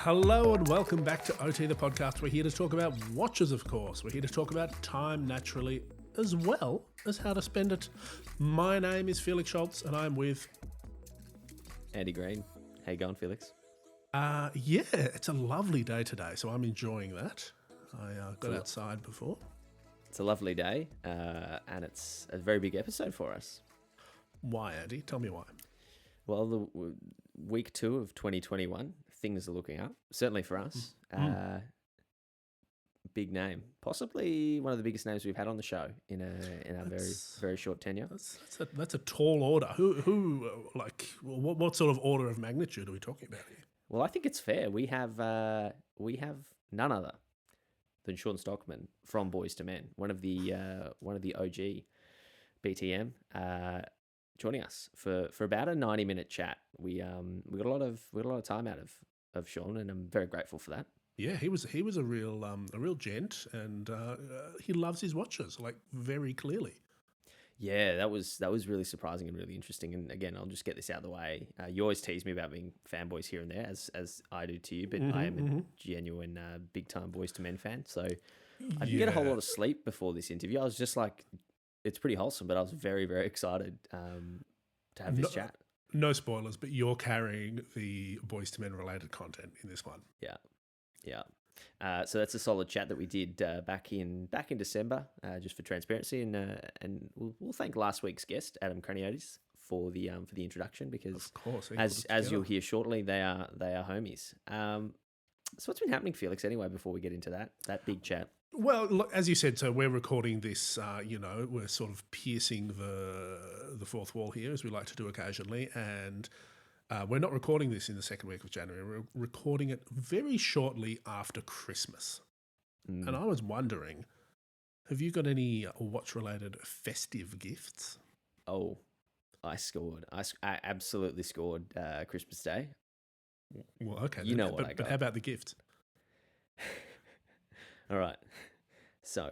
Hello and welcome back to OT, the podcast. We're here to talk about watches, of course. We're here to talk about time naturally, as well as how to spend it. My name is Felix Schultz, and I'm with... Andy Green. How you going, Felix? Yeah, it's a lovely day today, so I'm enjoying that. I got outside before. It's a lovely day, and it's a very big episode for us. Why, Andy? Tell me why. Well, the week 2 of 2021, things are looking up, certainly for us. Big name, possibly one of the biggest names we've had on the show in our very short tenure. That's a tall order. Who what sort of order of magnitude are we talking about here? Well, I think it's fair. We have none other than Shawn Stockman from Boyz II Men, one of the OG BTM. Joining us for about a 90-minute chat. We got a lot of time out of Shawn, and I'm very grateful for that. Yeah, he was a real gent, and he loves his watches, like, very clearly. Yeah, that was really surprising and really interesting. And again, I'll just get this out of the way. You always tease me about being fanboys here and there, as I do to you, but I am a genuine big time Boyz II Men fan. So I didn't get a whole lot of sleep before this interview. I was just like, it's pretty wholesome, but I was very, very excited to have this chat. No spoilers, but you're carrying the Boyz II Men related content in this one. Yeah. So that's a solid chat that we did back in December, just for transparency, and we'll thank last week's guest, Adam Craniotis, for the introduction, because of course, as you'll hear shortly, they are homies. So what's been happening, Felix? Anyway, before we get into that big chat. Well, look, as you said, so we're recording this, we're sort of piercing the fourth wall here, as we like to do occasionally, and we're not recording this in the second week of January. We're recording it very shortly after Christmas. And I was wondering, have you got any watch-related festive gifts? Oh, I scored. I absolutely scored Christmas Day. Well, okay. You know what I got. But how about the gift? All right. So,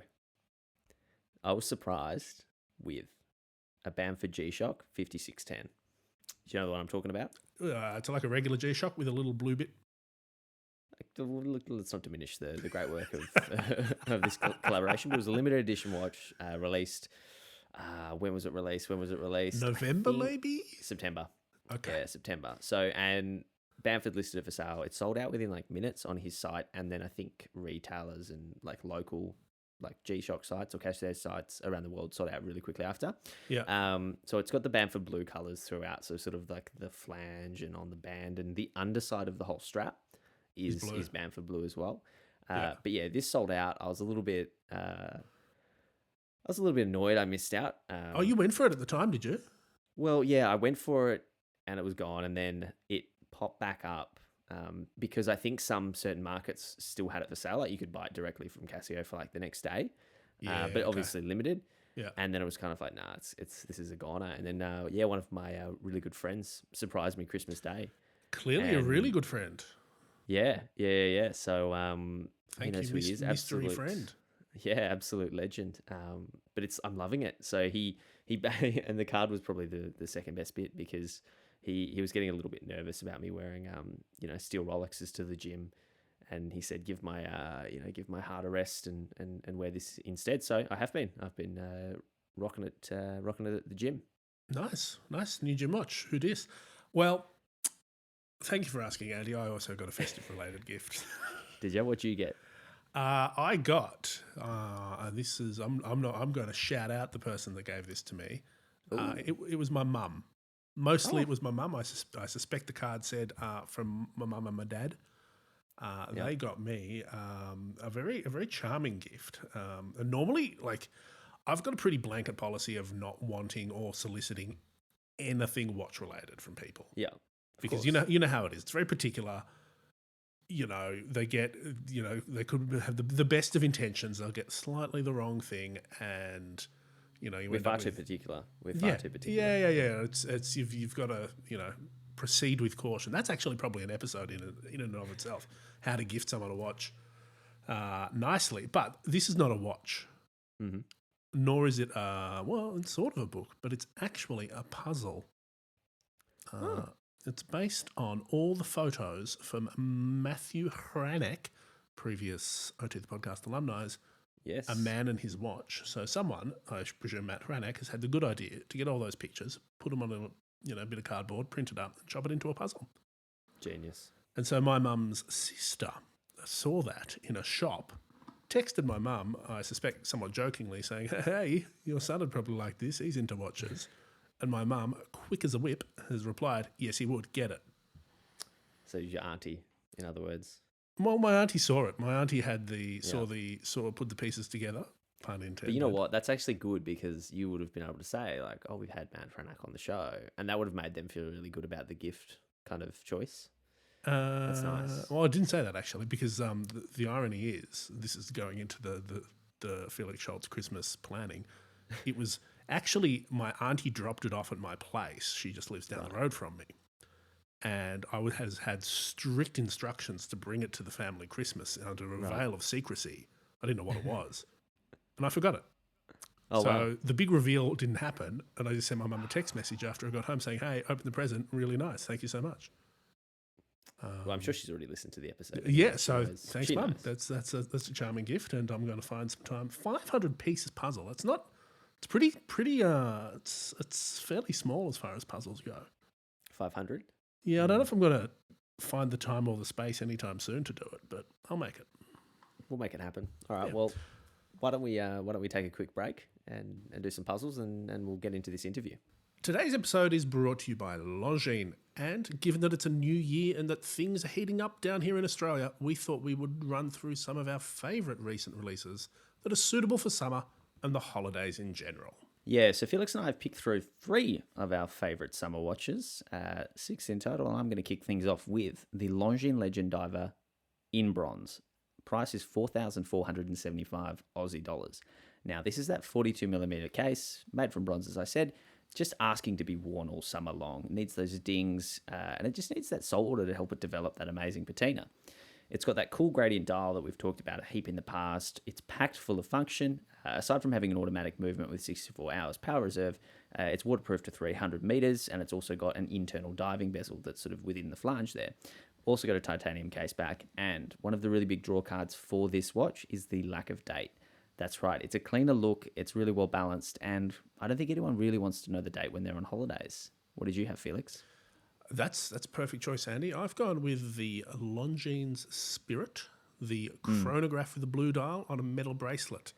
I was surprised with a Bamford G-Shock 5610. Do you know what I'm talking about? It's like a regular G-Shock with a little blue bit. Let's not diminish the great work of this collaboration. But it was a limited edition watch released. When was it released? November, maybe? September. Okay. Yeah, September. So, and Bamford listed it for sale. It sold out within like minutes on his site, and then I think retailers and like local like G-Shock sites or Casio sites around the world sold out really quickly after. Yeah. So it's got the Bamford blue colours throughout, so sort of like the flange and on the band, and the underside of the whole strap is Bamford blue as well. But yeah, this sold out. I was a little bit annoyed I missed out. You went for it at the time, did you? Well, yeah, I went for it and it was gone, and then it popped back up because I think some certain markets still had it for sale. Like you could buy it directly from Casio for like the next day, but obviously limited. Yeah. And then it was kind of like, nah, this is a goner. And then one of my really good friends surprised me Christmas Day. Clearly a really good friend. Yeah. So thank you, mystery friend. Yeah, absolute legend. But I'm loving it. So he and the card was probably the second best bit, because he was getting a little bit nervous about me wearing steel Rolexes to the gym, and he said give my heart a rest and wear this instead. So I've been rocking it at the gym. Nice New gym watch. Who dis? Well, thank you for asking, Andy. I also got a festive related gift. Did you? What'd you get? I got, and this is I'm going to shout out the person that gave this to me. It was my mum. Mostly it was my mum. I suspect the card said from my mum and my dad. They got me a very charming gift. And normally, like, I've got a pretty blanket policy of not wanting or soliciting anything watch related from people. Yeah, because you know how it is. It's very particular. They get, they could have the best of intentions. They'll get slightly the wrong thing, and we're far too particular. Yeah. It's you've got to proceed with caution. That's actually probably an episode in and of itself. How to gift someone a watch nicely. But this is not a watch, nor is it it's sort of a book, but it's actually a puzzle. It's based on all the photos from Matthew Hranek, previous OT the Podcast alumni, Yes. A Man and His Watch. So someone, I presume Matt Hranek, has had the good idea to get all those pictures, put them on a bit of cardboard, print it up, and chop it into a puzzle. Genius. And so my mum's sister saw that in a shop, texted my mum, I suspect somewhat jokingly, saying, "Hey, your son would probably like this. He's into watches." And my mum, quick as a whip, has replied, "Yes, he would. Get it." So your auntie, in other words. Well, my auntie saw it. My auntie had put the pieces together. Pun intended. But you know what? That's actually good because you would have been able to say, like, oh, we've had Matt Franak on the show. And that would have made them feel really good about the gift kind of choice. That's nice. Well, I didn't say that actually because the irony is, this is going into the Felix Schultz Christmas planning. It was actually my auntie dropped it off at my place. She just lives down the road from me. And I has had strict instructions to bring it to the family Christmas under a veil of secrecy. I didn't know what it was. And I forgot it. Oh, so wow. the big reveal didn't happen. And I just sent my mum a text message after I got home saying, "Hey, open the present. Really nice. Thank you so much." Well, I'm sure she's already listened to the episode. Yeah, so thanks, She Mum. knows. That's a charming gift, and I'm going to find some time. 500 pieces puzzle. It's not. It's pretty. It's fairly small as far as puzzles go. 500? Yeah, I don't know if I'm going to find the time or the space anytime soon to do it, but I'll make it. We'll make it happen. All right. Yeah. Well, why don't we take a quick break and do some puzzles and we'll get into this interview. Today's episode is brought to you by Longines, and given that it's a new year and that things are heating up down here in Australia, we thought we would run through some of our favourite recent releases that are suitable for summer and the holidays in general. Yeah, so Felix and I have picked through 3 of our favourite summer watches, 6 in total, and I'm going to kick things off with the Longines Legend Diver in bronze. Price is 4,475 Aussie dollars. Now, this is that 42mm case, made from bronze, as I said, just asking to be worn all summer long. It needs those dings, and it just needs that salt water to help it develop that amazing patina. It's got that cool gradient dial that we've talked about a heap in the past. It's packed full of function. Aside from having an automatic movement with 64 hours power reserve, it's waterproof to 300 meters, and it's also got an internal diving bezel that's sort of within the flange there. Also got a titanium case back, and one of the really big draw cards for this watch is the lack of date. That's right, it's a cleaner look, it's really well balanced, and I don't think anyone really wants to know the date when they're on holidays. What did you have, Felix? That's a perfect choice, Andy. I've gone with the Longines Spirit, the chronograph with the blue dial on a metal bracelet.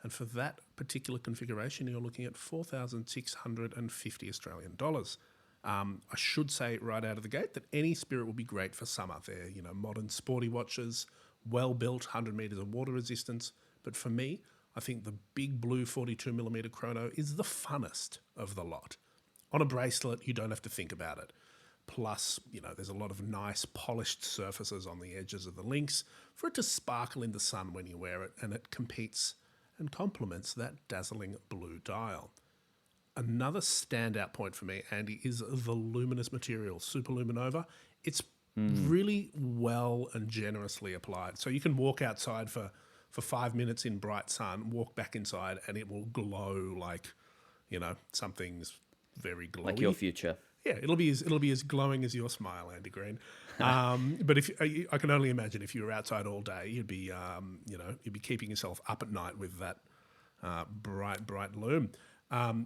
And for that particular configuration, you're looking at 4,650 Australian dollars. I should say right out of the gate that any Spirit will be great for summer. They're, modern sporty watches, well built, 100 meters of water resistance. But for me, I think the big blue 42mm chrono is the funnest of the lot. On a bracelet, you don't have to think about it. Plus, there's a lot of nice polished surfaces on the edges of the links for it to sparkle in the sun when you wear it, and it competes and complements that dazzling blue dial. Another standout point for me, Andy, is the luminous material, Superluminova. It's really well and generously applied. So you can walk outside for 5 minutes in bright sun, walk back inside, and it will glow like, something's very glowy. Like your future. Yeah, it'll be as glowing as your smile, Andy Green. But if I can only imagine if you were outside all day, you'd be keeping yourself up at night with that bright lume.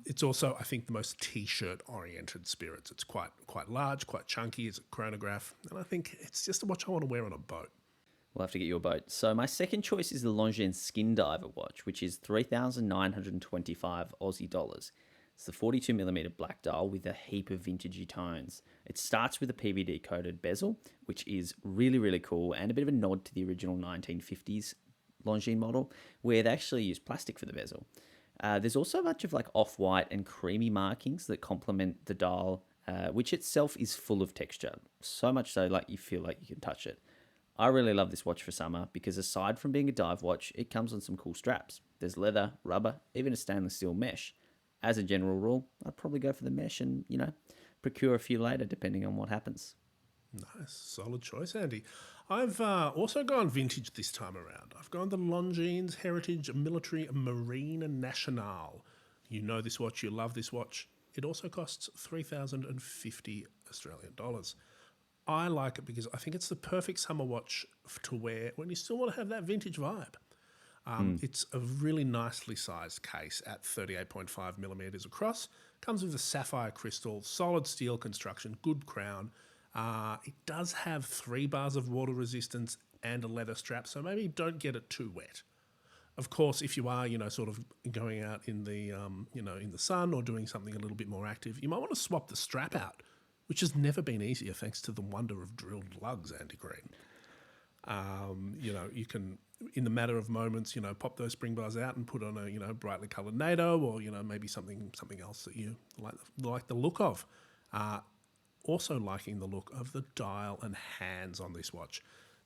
It's also, I think, the most t-shirt oriented Spirits. It's quite large, quite chunky. It's a chronograph, and I think it's just a watch I want to wear on a boat. We'll have to get you a boat. So my second choice is the Longines Skin Diver watch, which is 3,925 Aussie dollars. It's the 42mm black dial with a heap of vintagey tones. It starts with a PVD coated bezel, which is really, really cool, and a bit of a nod to the original 1950s Longines model, where they actually used plastic for the bezel. There's also a bunch of off-white and creamy markings that complement the dial, which itself is full of texture. So much so you feel like you can touch it. I really love this watch for summer because aside from being a dive watch, it comes on some cool straps. There's leather, rubber, even a stainless steel mesh. As a general rule, I'd probably go for the mesh and, procure a few later depending on what happens. Nice, solid choice, Andy. I've also gone vintage this time around. I've gone the Longines Heritage Military Marine Nationale. You know this watch, you love this watch. It also costs 3,050 Australian dollars. I like it because I think it's the perfect summer watch to wear when you still want to have that vintage vibe. It's a really nicely sized case at 38.5 millimeters across. Comes with a sapphire crystal, solid steel construction, good crown. It does have 3 bars of water resistance and a leather strap, so maybe don't get it too wet. Of course, if you are, sort of going out in the, in the sun or doing something a little bit more active, you might want to swap the strap out, which has never been easier thanks to the wonder of drilled lugs, Andy Green. You can, in the matter of moments, pop those spring bars out and put on a, brightly coloured NATO or, maybe something else that you like the look of. Also liking the look of the dial and hands on this watch.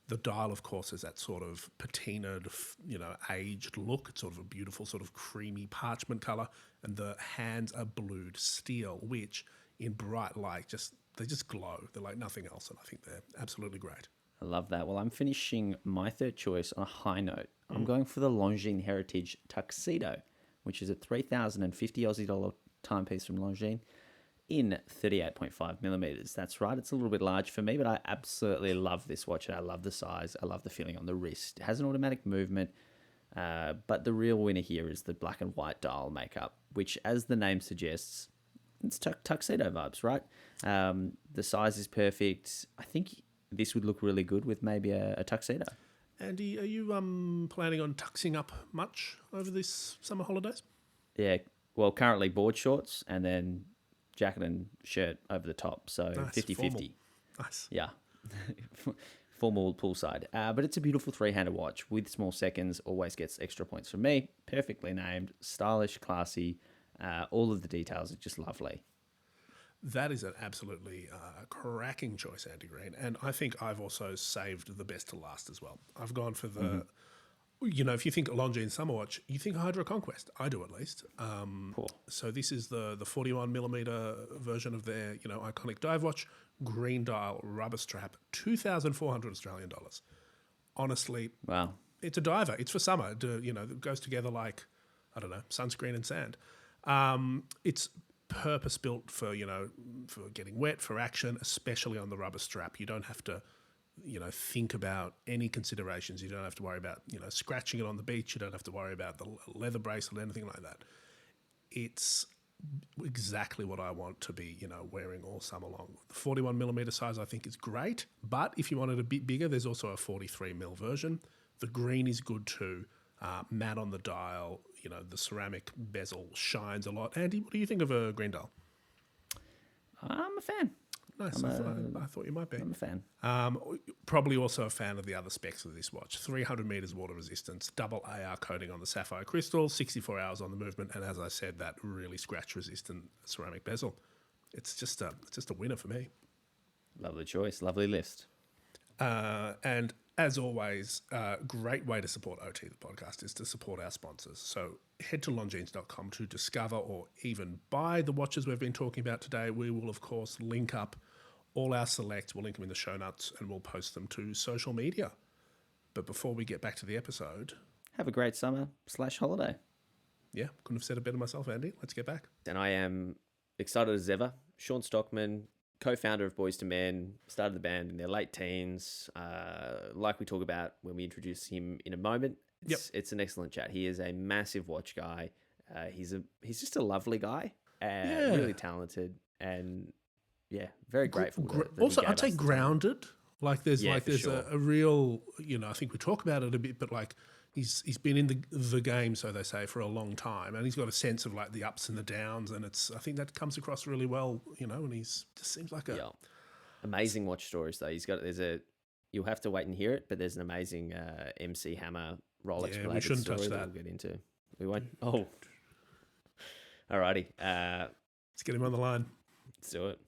The dial, of course, is that sort of patinaed, aged look. It's sort of a beautiful sort of creamy parchment colour. And the hands are blued steel, which in bright light, they just glow. They're like nothing else. And I think they're absolutely great. I love that. Well, I'm finishing my third choice on a high note. I'm going for the Longines Heritage Tuxedo, which is a 3,050 Aussie dollar timepiece from Longines in 38.5 millimeters. That's right. It's a little bit large for me, but I absolutely love this watch. I love the size. I love the feeling on the wrist. It has an automatic movement, but the real winner here is the black and white dial makeup, which, as the name suggests, it's tuxedo vibes, right? The size is perfect. I think this would look really good with maybe a tuxedo. Andy, are you planning on tuxing up much over this summer holidays? Yeah, well, currently board shorts and then jacket and shirt over the top. So Nice, 50-50. Nice. Yeah. Formal poolside. But it's a beautiful three-handed watch with small seconds. Always gets extra points from me. Perfectly named, stylish, classy. All of the details are just lovely. That is an absolutely cracking choice, Andy Green. And I think I've also saved the best to last as well. I've gone for the, if you think Longines Summer Watch, you think Hydra Conquest. I do, at least. Cool. So this is the 41 millimeter version of their, iconic dive watch, green dial, rubber strap, 2,400 Australian dollars. Honestly, Wow. it's a diver. It's for summer. It goes together like, I don't know, sunscreen and sand. It's purpose built for for getting wet, for action, especially on the rubber strap. You don't have to think about any considerations. You don't have to worry about scratching it on the beach. You don't have to worry about the leather bracelet, anything like that. It's exactly what I want to be wearing all summer long. The 41 millimeter size I think is great, but if you want it a bit bigger, there's also a 43 mil version. The green is good too. Matte on the dial, the ceramic bezel shines a lot. Andy, what do you think of a green dial? I'm a fan. Nice. I thought you might be. I'm a fan. Probably also a fan of the other specs of this watch. 300 meters water resistance, double AR coating on the sapphire crystal, 64 hours on the movement, and as I said, that really scratch-resistant ceramic bezel. It's just a winner for me. Lovely choice. Lovely list. And as always, a great way to support OT, the podcast, is to support our sponsors. So head to longines.com to discover or even buy the watches we've been talking about today. We will, of course, link up all our selects. We'll link them in the show notes and we'll post them to social media. But before we get back to the episode... Have a great summer/holiday. Yeah, couldn't have said it better myself, Andy. Let's get back. And I am excited as ever. Shawn Stockman, co-founder of Boyz II Men, started the band in their late teens. Like we talk about when we introduce him in a moment, it's an excellent chat. He is a massive watch guy. He's just a lovely guy, really talented, and very grateful. Also, I'd say grounded. Like there's sure. a real, I think we talk about it a bit, but like he's been in the game, so they say, for a long time, and he's got a sense of like the ups and the downs, and I think that comes across really well, and he's just seems like amazing watch stories though. You'll have to wait and hear it, but there's an amazing MC Hammer Rolex related we shouldn't story touch that we'll get into. We won't. Oh, alrighty. Let's get him on the line. Let's do it.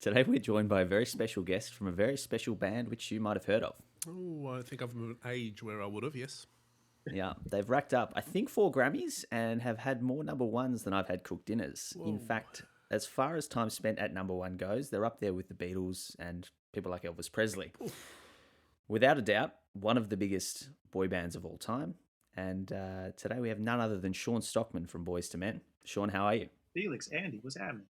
Today we're joined by a very special guest from a very special band which you might have heard of. Oh, I think I'm of an age where I would have, yes. Yeah, they've racked up, I think, 4 Grammys and have had more number ones than I've had cooked dinners. Whoa. In fact, as far as time spent at number one goes, they're up there with the Beatles and people like Elvis Presley. Oof. Without a doubt, one of the biggest boy bands of all time. And today we have none other than Shawn Stockman from Boyz II Men. Shawn, how are you? Felix, Andy, what's happening?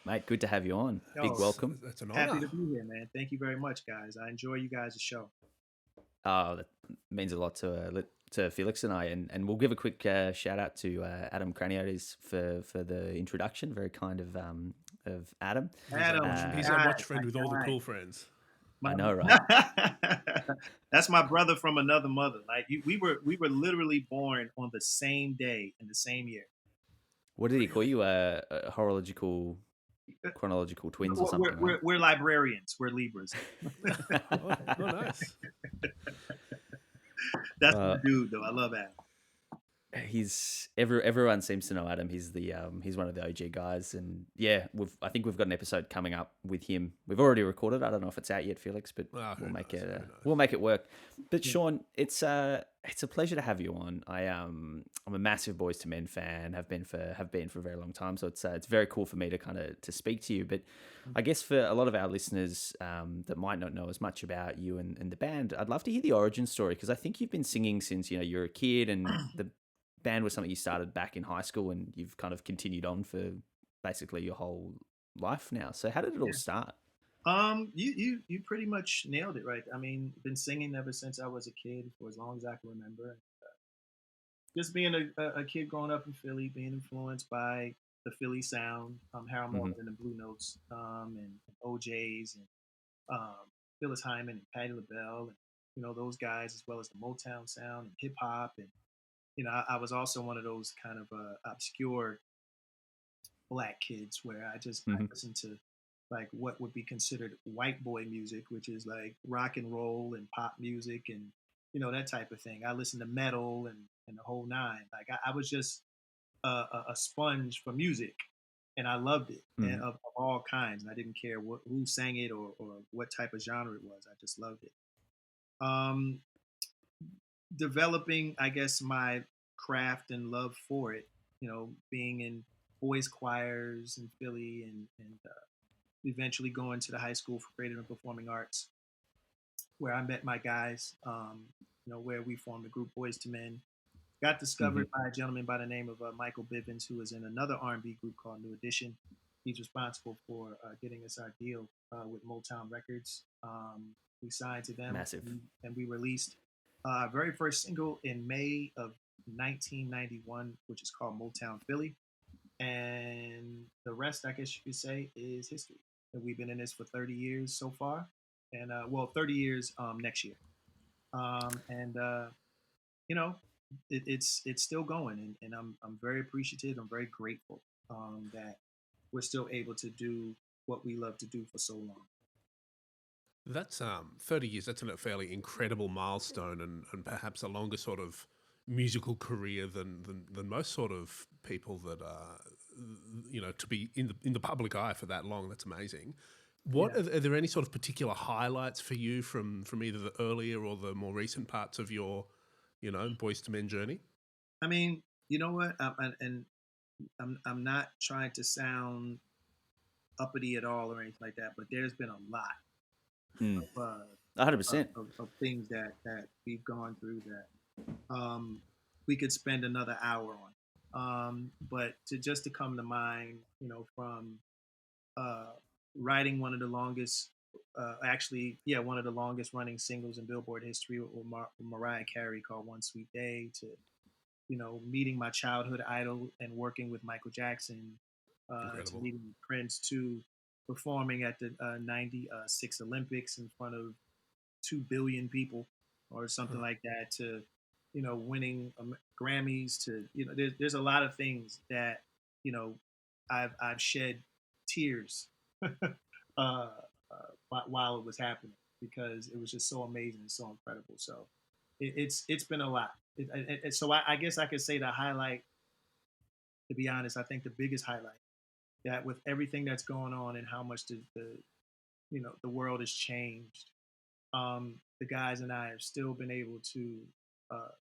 Mate, good to have you on. Big Yo, welcome. That's an happy honor. to be here, man. Thank you very much, guys. I enjoy you guys' show. Oh, that means a lot to Felix and I, and we'll give a quick shout out to Adam Craniotis for the introduction. Very kind of Adam. Adam, He's our watch friend with all the cool friends. I know, right? That's my brother from another mother. Like we were literally born on the same day in the same year. What did he call you? Chronological twins or something, right? We're librarians. We're Libras. Oh, nice. That's my dude, though. I love Adam. Everyone seems to know Adam. He's one of the OG guys, and yeah, I think we've got an episode coming up with him. We've already recorded. I don't know if it's out yet, Felix, but we'll make it work. But Shawn, it's a pleasure to have you on. I'm a massive Boyz II Men fan. Have been for a very long time. So it's very cool for me to speak to you. But I guess for a lot of our listeners that might not know as much about you and the band, I'd love to hear the origin story, because I think you've been singing since you're a kid, and the band was something you started back in high school, and you've kind of continued on for basically your whole life now. So how did it all start? You pretty much nailed it, right? I mean, been singing ever since I was a kid, for as long as I can remember. Just being a kid growing up in Philly, being influenced by the Philly sound, Harold Melvin and the Blue Notes, and OJ's, and Phyllis Hyman and Patti LaBelle, and those guys, as well as the Motown sound and hip hop. And I was also one of those kind of obscure black kids where I listened to like what would be considered white boy music, which is like rock and roll and pop music and that type of thing. I listened to metal and the whole nine. Like I was just a sponge for music, and I loved it, and of all kinds. And I didn't care who sang it or what type of genre it was. I just loved it. Developing, I guess, my craft and love for it, being in boys choirs in Philly, and eventually going to the High School for Creative and Performing Arts, where I met my guys, where we formed the group Boyz II Men. Got discovered by a gentleman by the name of Michael Bivens, who is in another R&B group called New Edition. He's responsible for getting us our deal with Motown Records. We signed to them. Massive. And we released our very first single in May of 1991, which is called Motown Philly. And the rest, I guess you could say, is history. And we've been in this for 30 years so far. And 30 years next year. It's still going, and I'm very appreciative. I'm very grateful that we're still able to do what we love to do for so long. That's 30 years. That's a fairly incredible milestone, and perhaps a longer sort of musical career than most sort of people that are, to be in the public eye for that long. That's amazing. Are there any sort of particular highlights for you from either the earlier or the more recent parts of your Boyz II Men journey? I mean, you know what? I'm not trying to sound uppity at all or anything like that, but there's been a lot of 100% of things that we've gone through that we could spend another hour on. But to come to mind, from writing one of the longest running singles in Billboard history with Mariah Carey, called One Sweet Day, to meeting my childhood idol and working with Michael Jackson, to meeting Prince, to performing at the 96 Olympics in front of 2 billion people or something like that, to winning Grammys, to there's a lot of things that I've shed tears while it was happening, because it was just so amazing and so incredible. So it's been a lot. So I guess I could say the highlight, to be honest, I think the biggest highlight, that with everything that's going on and how much the world has changed, the guys and I have still been able to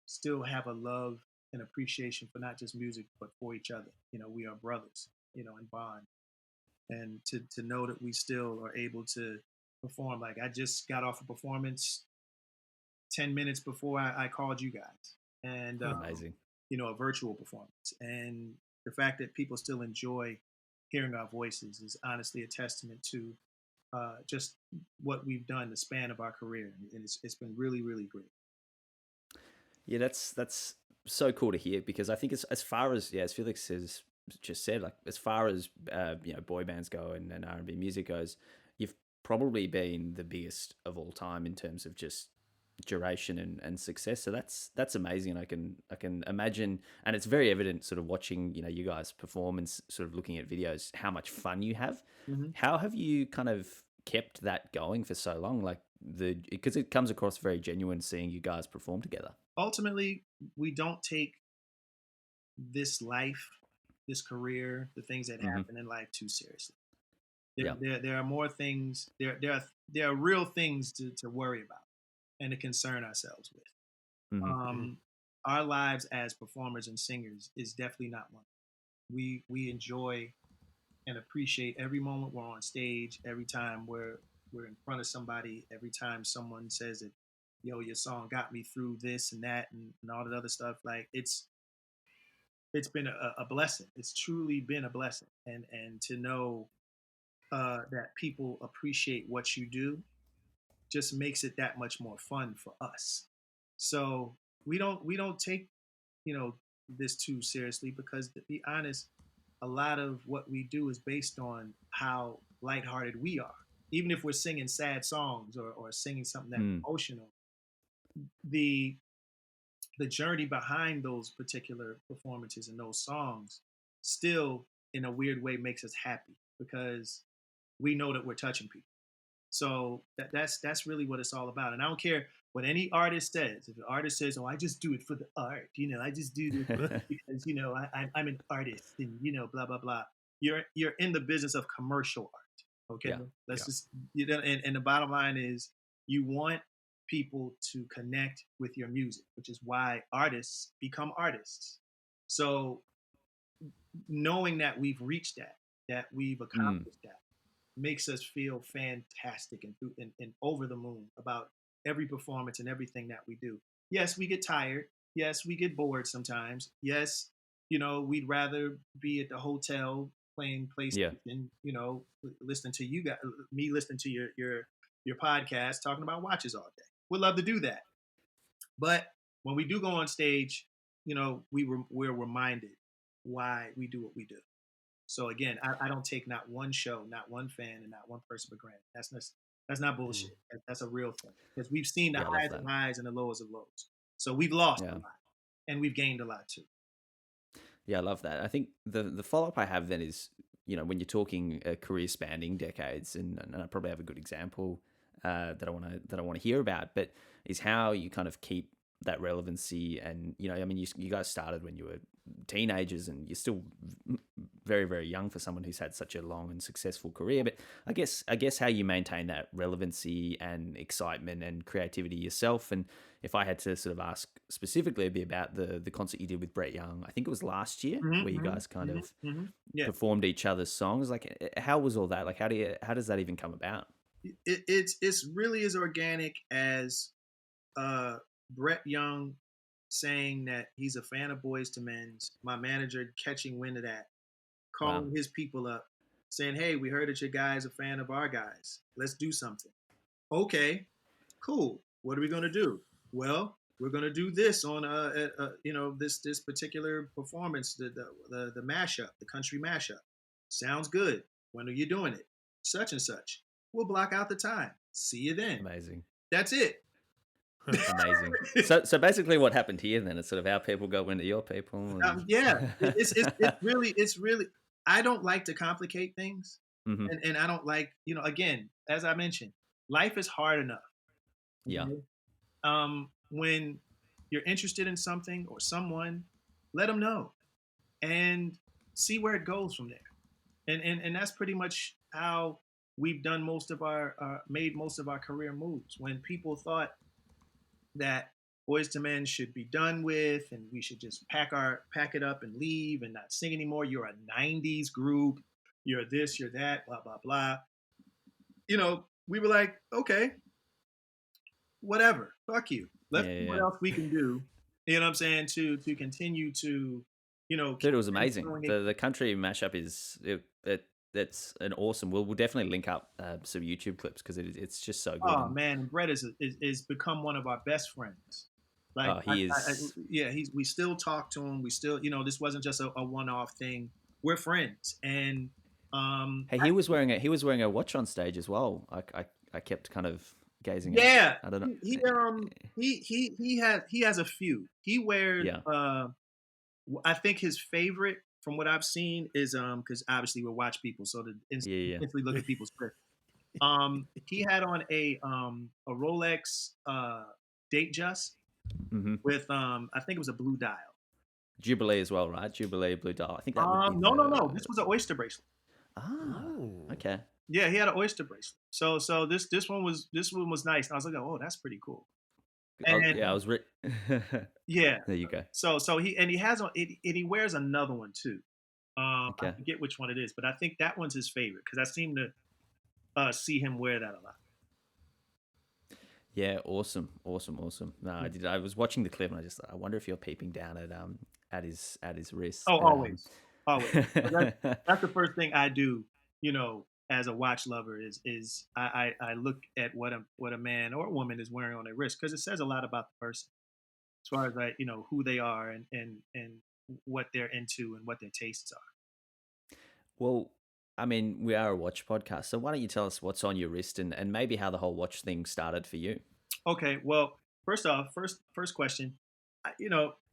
still have a love and appreciation for not just music, but for each other. We are brothers, in bond. And to know that we still are able to perform. Like, I just got off a performance 10 minutes before I called you guys. And amazing. A virtual performance. And the fact that people still enjoy hearing our voices is honestly a testament to just what we've done the span of our career, and it's been really, really great. Yeah, that's so cool to hear, because I think as far as, yeah, as Felix has just said, like as far as boy bands go and R&B music goes, you've probably been the biggest of all time in terms of just duration and success. So that's amazing. And I can imagine, and it's very evident sort of watching you guys perform and sort of looking at videos, how much fun you have. Mm-hmm. How have you kind of kept that going for so long? Like because it comes across very genuine seeing you guys perform together. Ultimately, we don't take this life, this career, the things that Mm-hmm. happen in life too seriously. Yeah. There are more things. There are real things to worry about and to concern ourselves with. Mm-hmm. Our lives as performers and singers is definitely not one. We enjoy and appreciate every moment we're on stage, every time we're in front of somebody, every time someone says that, yo, your song got me through this and that and all that other stuff. Like it's been a blessing. It's truly been a blessing, and to know that people appreciate what you do just makes it that much more fun for us. So we don't take this too seriously, because to be honest, a lot of what we do is based on how lighthearted we are. Even if we're singing sad songs or singing something that's Mm. emotional, the the journey behind those particular performances and those songs still in a weird way makes us happy, because we know that we're touching people. So that's really what it's all about. And I don't care what any artist says. If the artist says, "Oh, I just do it for the art," I just do this because I'm an artist, and blah blah blah. You're in the business of commercial art. Okay, Yeah. let's just and the bottom line is you want people to connect with your music, which is why artists become artists. So knowing that we've reached that we've Mm. accomplished that, makes us feel fantastic and over the moon about every performance and everything that we do. Yes, we get tired. Yes, we get bored sometimes. Yes, we'd rather be at the hotel playing Yeah. PlayStation, listening to you guys, me listening to your podcast, talking about watches all day. We'd love to do that. But when we do go on stage, we're reminded why we do what we do. So again, I don't take not one show, not one fan, and not one person for granted. That's not bullshit. That's a real thing, because we've seen the Yeah, I love highs that. of highs and the lows of lows. So we've lost a Yeah. lot, and we've gained a lot too. Yeah, I love that. I think the follow up I have then is, when you're talking career spanning decades, and I probably have a good example that I want to hear about, but is how you kind of keep that relevancy. And I mean, you guys started when you were teenagers, and you're still very, very young for someone who's had such a long and successful career. But I guess how you maintain that relevancy and excitement and creativity yourself. And if I had to sort of ask specifically, it'd be about the concert you did with Brett Young. I think it was last year, where you guys kind of Yeah, performed each other's songs. Like, how was all that? Like, how does that even come about? it's really as organic as Brett Young saying that he's a fan of Boyz II Men's. My manager catching wind of that, Wow. calling his people up, saying, "Hey, we heard that your guy's a fan of our guys. Let's do something." Okay, cool. What are we gonna do? Well, we're gonna do this on this particular performance, the mashup, the country mashup. Sounds good. When are you doing it? Such and such. We'll block out the time. See you then. Amazing. That's it. Amazing. So basically, what happened here then is sort of how people go into your people. And... Yeah, it's really. I don't like to complicate things, mm-hmm. and I don't like again, as I mentioned, life is hard enough. Yeah. Okay? When you're interested in something or someone, let them know and see where it goes from there. And that's pretty much how we've done made most of our career moves. When people thought that Boyz II Men should be done with, and we should just pack it up and leave and not sing anymore. You're a '90s group. You're this. You're that. Blah blah blah. We were like, okay, whatever. Fuck you. Let's see what else we can do. You know what I'm saying? To continue to, Dude, it was amazing. The country mashup is that's an awesome. We'll definitely link up some YouTube clips because it's just so good. Oh And man, and Brett is become one of our best friends. Like, he is. yeah, we still talk to him. We still, this wasn't just a one-off thing. We're friends, and Hey, he was wearing a watch on stage as well. I kept kind of gazing at. yeah, I don't know. he has a few. He wears Yeah. I think his favorite from what I've seen is because obviously we're watch people, so to Yeah. instantly look at people's wrist. He had on a Rolex date just Mm-hmm. with I think it was a blue dial. Jubilee as well, right? Jubilee blue dial. I think that would be No. This was an oyster bracelet. Ooh. Okay. Yeah, he had an oyster bracelet. So this one was nice. And I was like, oh, that's pretty cool. And Yeah, I was. yeah, There you go. so he has on and he wears another one too. I Okay. forget which one it is, but I think that one's his favorite because I seem to see him wear that a lot. Yeah, awesome. No, I did. I was watching the clip and I wonder if you're peeping down at his wrist. Oh, But, always. So that's the first thing I do, as a watch lover is I look at what a man or a woman is wearing on their wrist because it says a lot about the person as far as like who they are and what they're into and what their tastes are. Well, I mean, we are a watch podcast, so why don't you tell us what's on your wrist and maybe how the whole watch thing started for you? Okay, well, first off, first question,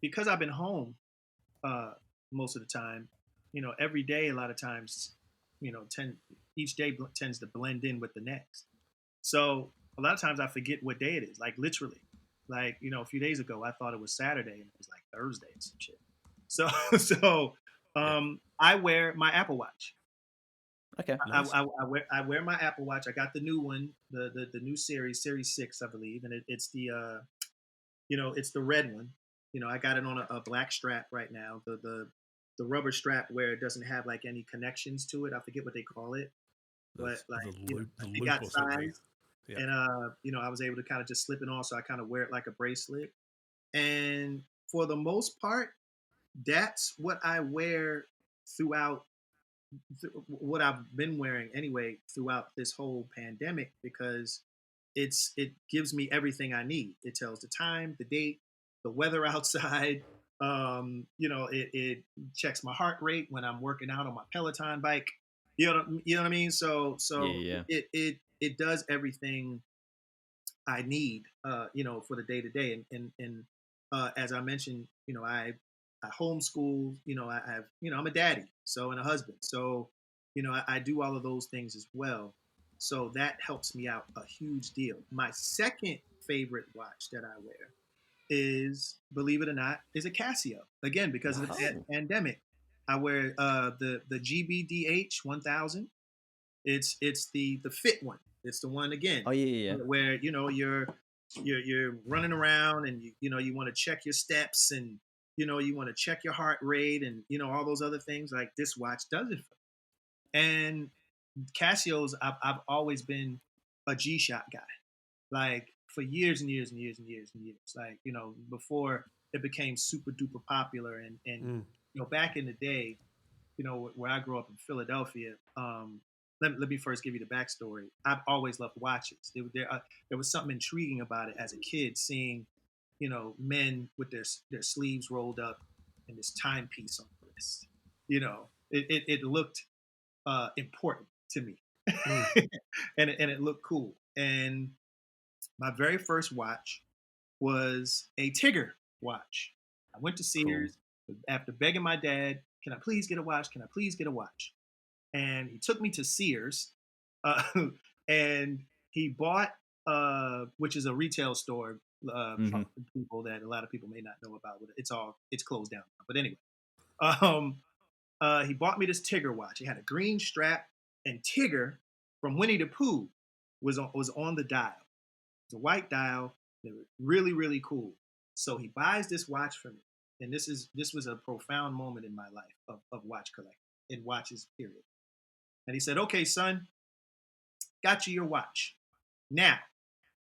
because I've been home uh, most of the time, every day a lot of times, each day tends to blend in with the next. So a lot of times I forget what day it is, like literally. Like, a few days ago I thought it was Saturday and it was like Thursday and some shit. So so Yeah. I wear my Apple Watch. Okay. Nice. I wear my Apple Watch. I got the new one, the new series 6, I believe, and it's the it's the red one. I got it on a black strap right now. The rubber strap where it doesn't have like any connections to it. I forget what they call it, but like loop, the it loop got or something. size, Yeah. and I was able to kind of just slip it on, so I kind of wear it like a bracelet. And for the most part, that's what I wear throughout what I've been wearing anyway throughout this whole pandemic because it gives me everything I need. It tells the time, the date, the weather outside. It checks my heart rate when I'm working out on my Peloton bike. You know what I mean? So Yeah. it does everything I need, for the day to day. And as I mentioned, I homeschool. I have, I'm a daddy, so and a husband. So, I do all of those things as well. So that helps me out a huge deal. My second favorite watch that I wear is, believe it or not, is a Casio. Again, because of the Wow. pandemic, I wear the GBDH 1000. It's the fit one. It's the one again Oh yeah. where you're running around and you want to check your steps and you want to check your heart rate and all those other things. Like this watch does it for me. And Casio's, I've always been a G-Shock guy, like for years and years and years and years and years. Like before it became super duper popular and Mm. back in the day, where I grew up in Philadelphia. Let me first give you the backstory. I've always loved watches. There was something intriguing about it as a kid, seeing, men with their sleeves rolled up and this timepiece on the wrist. It looked important to me, Mm. and it looked cool. And my very first watch was a Tigger watch. I went to Cool. Sears after begging my dad, "Can I please get a watch? Can I please get a watch?" And he took me to Sears, uh, and he bought, which is a retail store Mm-hmm. for people that a lot of people may not know about. It's closed down. But anyway, um, he bought me this Tigger watch. It had a green strap, and Tigger from Winnie the Pooh was on the dial. It's a white dial. They were really, really cool. So he buys this watch for me. And this was a profound moment in my life of watch collecting, in watches, period. And he said, "Okay, son, got you your watch. Now,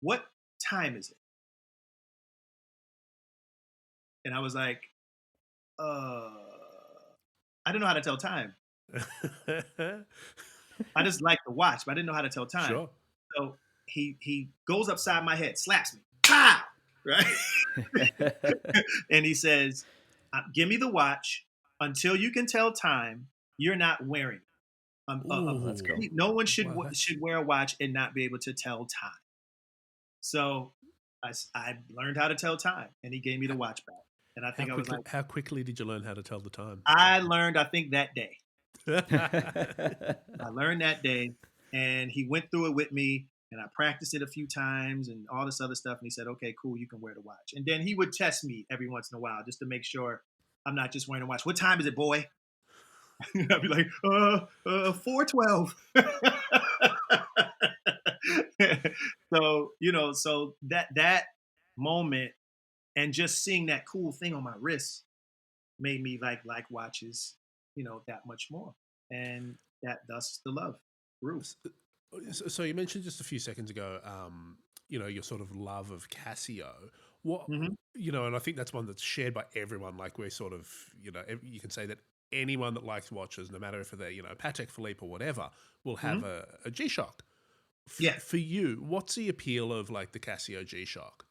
what time is it?" And I was like, I don't know how to tell time. I just liked the watch, but I didn't know how to tell time. Sure. So he goes upside my head, slaps me, pow, right, and he says, "Give me the watch. Until you can tell time, you're not wearing it. That's cool. Ooh. No one should Wow, that's should wear a watch and not be able to tell time." So I learned how to tell time, and he gave me the watch back. And I think I was like, how quickly did you learn how to tell the time? I learned, I think that day. I learned that day, and he went through it with me, and I practiced it a few times and all this other stuff. And he said, "Okay, cool, you can wear the watch." And then he would test me every once in a while just to make sure I'm not just wearing a watch. "What time is it, boy?" I'd be like, 4:12. So so that moment and just seeing that cool thing on my wrist made me like watches, that much more, and thus the love grew. So you mentioned just a few seconds ago, your sort of love of Casio. What Hmm. and I think that's one that's shared by everyone. Like we're sort of, you can say that anyone that likes watches, no matter if they're Patek Philippe or whatever, will have Hmm. a G Shock. Yeah. For you, what's the appeal of like the Casio G Shock?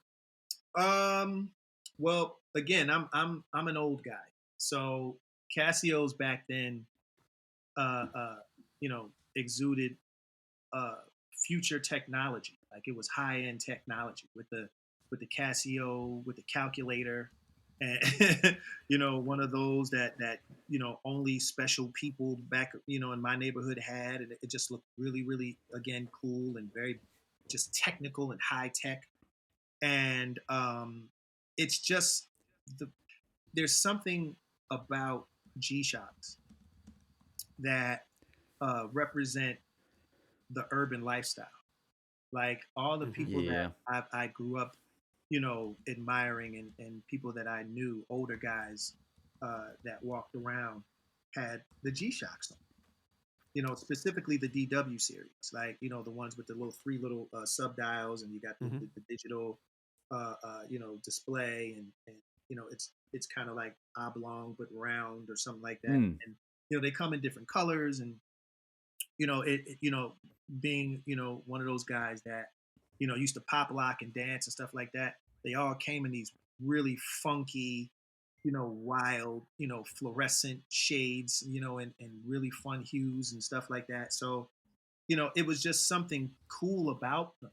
Um. Well, again, I'm an old guy, so Casios back then, uh, uh, exuded uh, future technology. Like it was high end technology with the Casio, with the calculator, and one of those that only special people back in my neighborhood had, and it just looked really really again cool and very just technical and high tech. And it's just the there's something about G Shocks that represent the urban lifestyle. Like all the Hmm. people Yeah. that I grew up, admiring, and people that I knew, older guys that walked around, had the G Shocks on. Specifically the DW series, like the ones with the little three little sub dials, and you got Hmm. the digital, display, and it's kind of like oblong but round or something like that. Mm. And they come in different colors, and being one of those guys that used to pop lock and dance and stuff like that. They all came in these really funky, wild, fluorescent shades, and really fun hues and stuff like that. So it was just something cool about them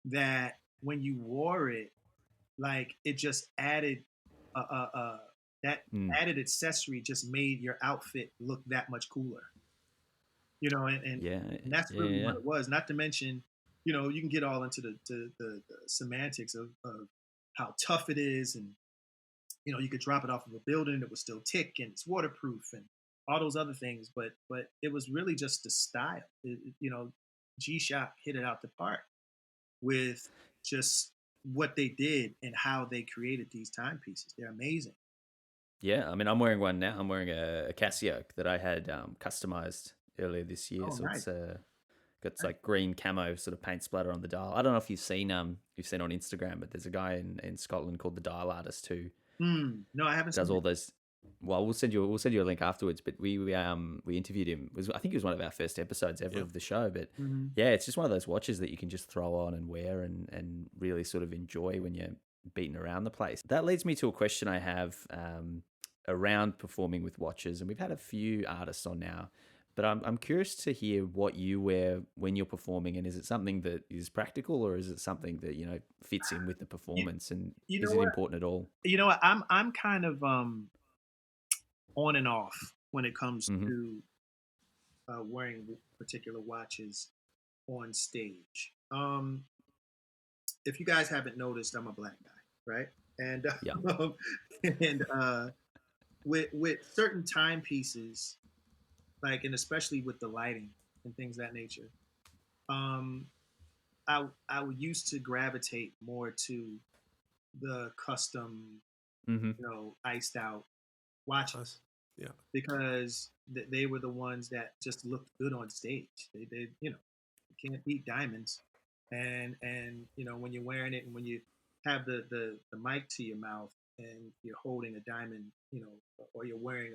that when you wore it, like it just added that Mm. added accessory just made your outfit look that much cooler. And Yeah. that's Yeah. really Yeah. what it was. Not to mention, you can get all into the semantics of how tough it is, and you could drop it off of a building, it would still tick, and it's waterproof, and all those other things. But it was really just the style. G Shock hit it out the park with just what they did and how they created these timepieces. They're amazing. Yeah, I mean, I'm wearing one now. I'm wearing a Casio that I had customized earlier this year. Oh, So nice. it's got Nice. like green camo sort of paint splatter on the dial. I don't know if you've seen on Instagram, but there's a guy in Scotland called the Dial Artist who No, I haven't does seen all it. those. Well, we'll send you a link afterwards. But we interviewed him. I think it was one of our first episodes ever Yeah. of the show. But Hmm. yeah, it's just one of those watches that you can just throw on and wear and really sort of enjoy when you're beating around the place. That leads me to a question I have around performing with watches, and we've had a few artists on now. But I'm curious to hear what you wear when you're performing, and is it something that is practical, or is it something that fits in with the You, performance, and you know is it what? important at all? I'm kind of on and off when it comes Hmm. to wearing particular watches on stage. If you guys haven't noticed, I'm a black guy, right? And Yeah. and with certain timepieces, like, and especially with the lighting and things of that nature, um, I used to gravitate more to the custom, Hmm. iced out watches Nice. Yeah. because they were the ones that just looked good on stage. They you can't beat diamonds, and when you're wearing it and when you have the mic to your mouth and you're holding a diamond, or you're wearing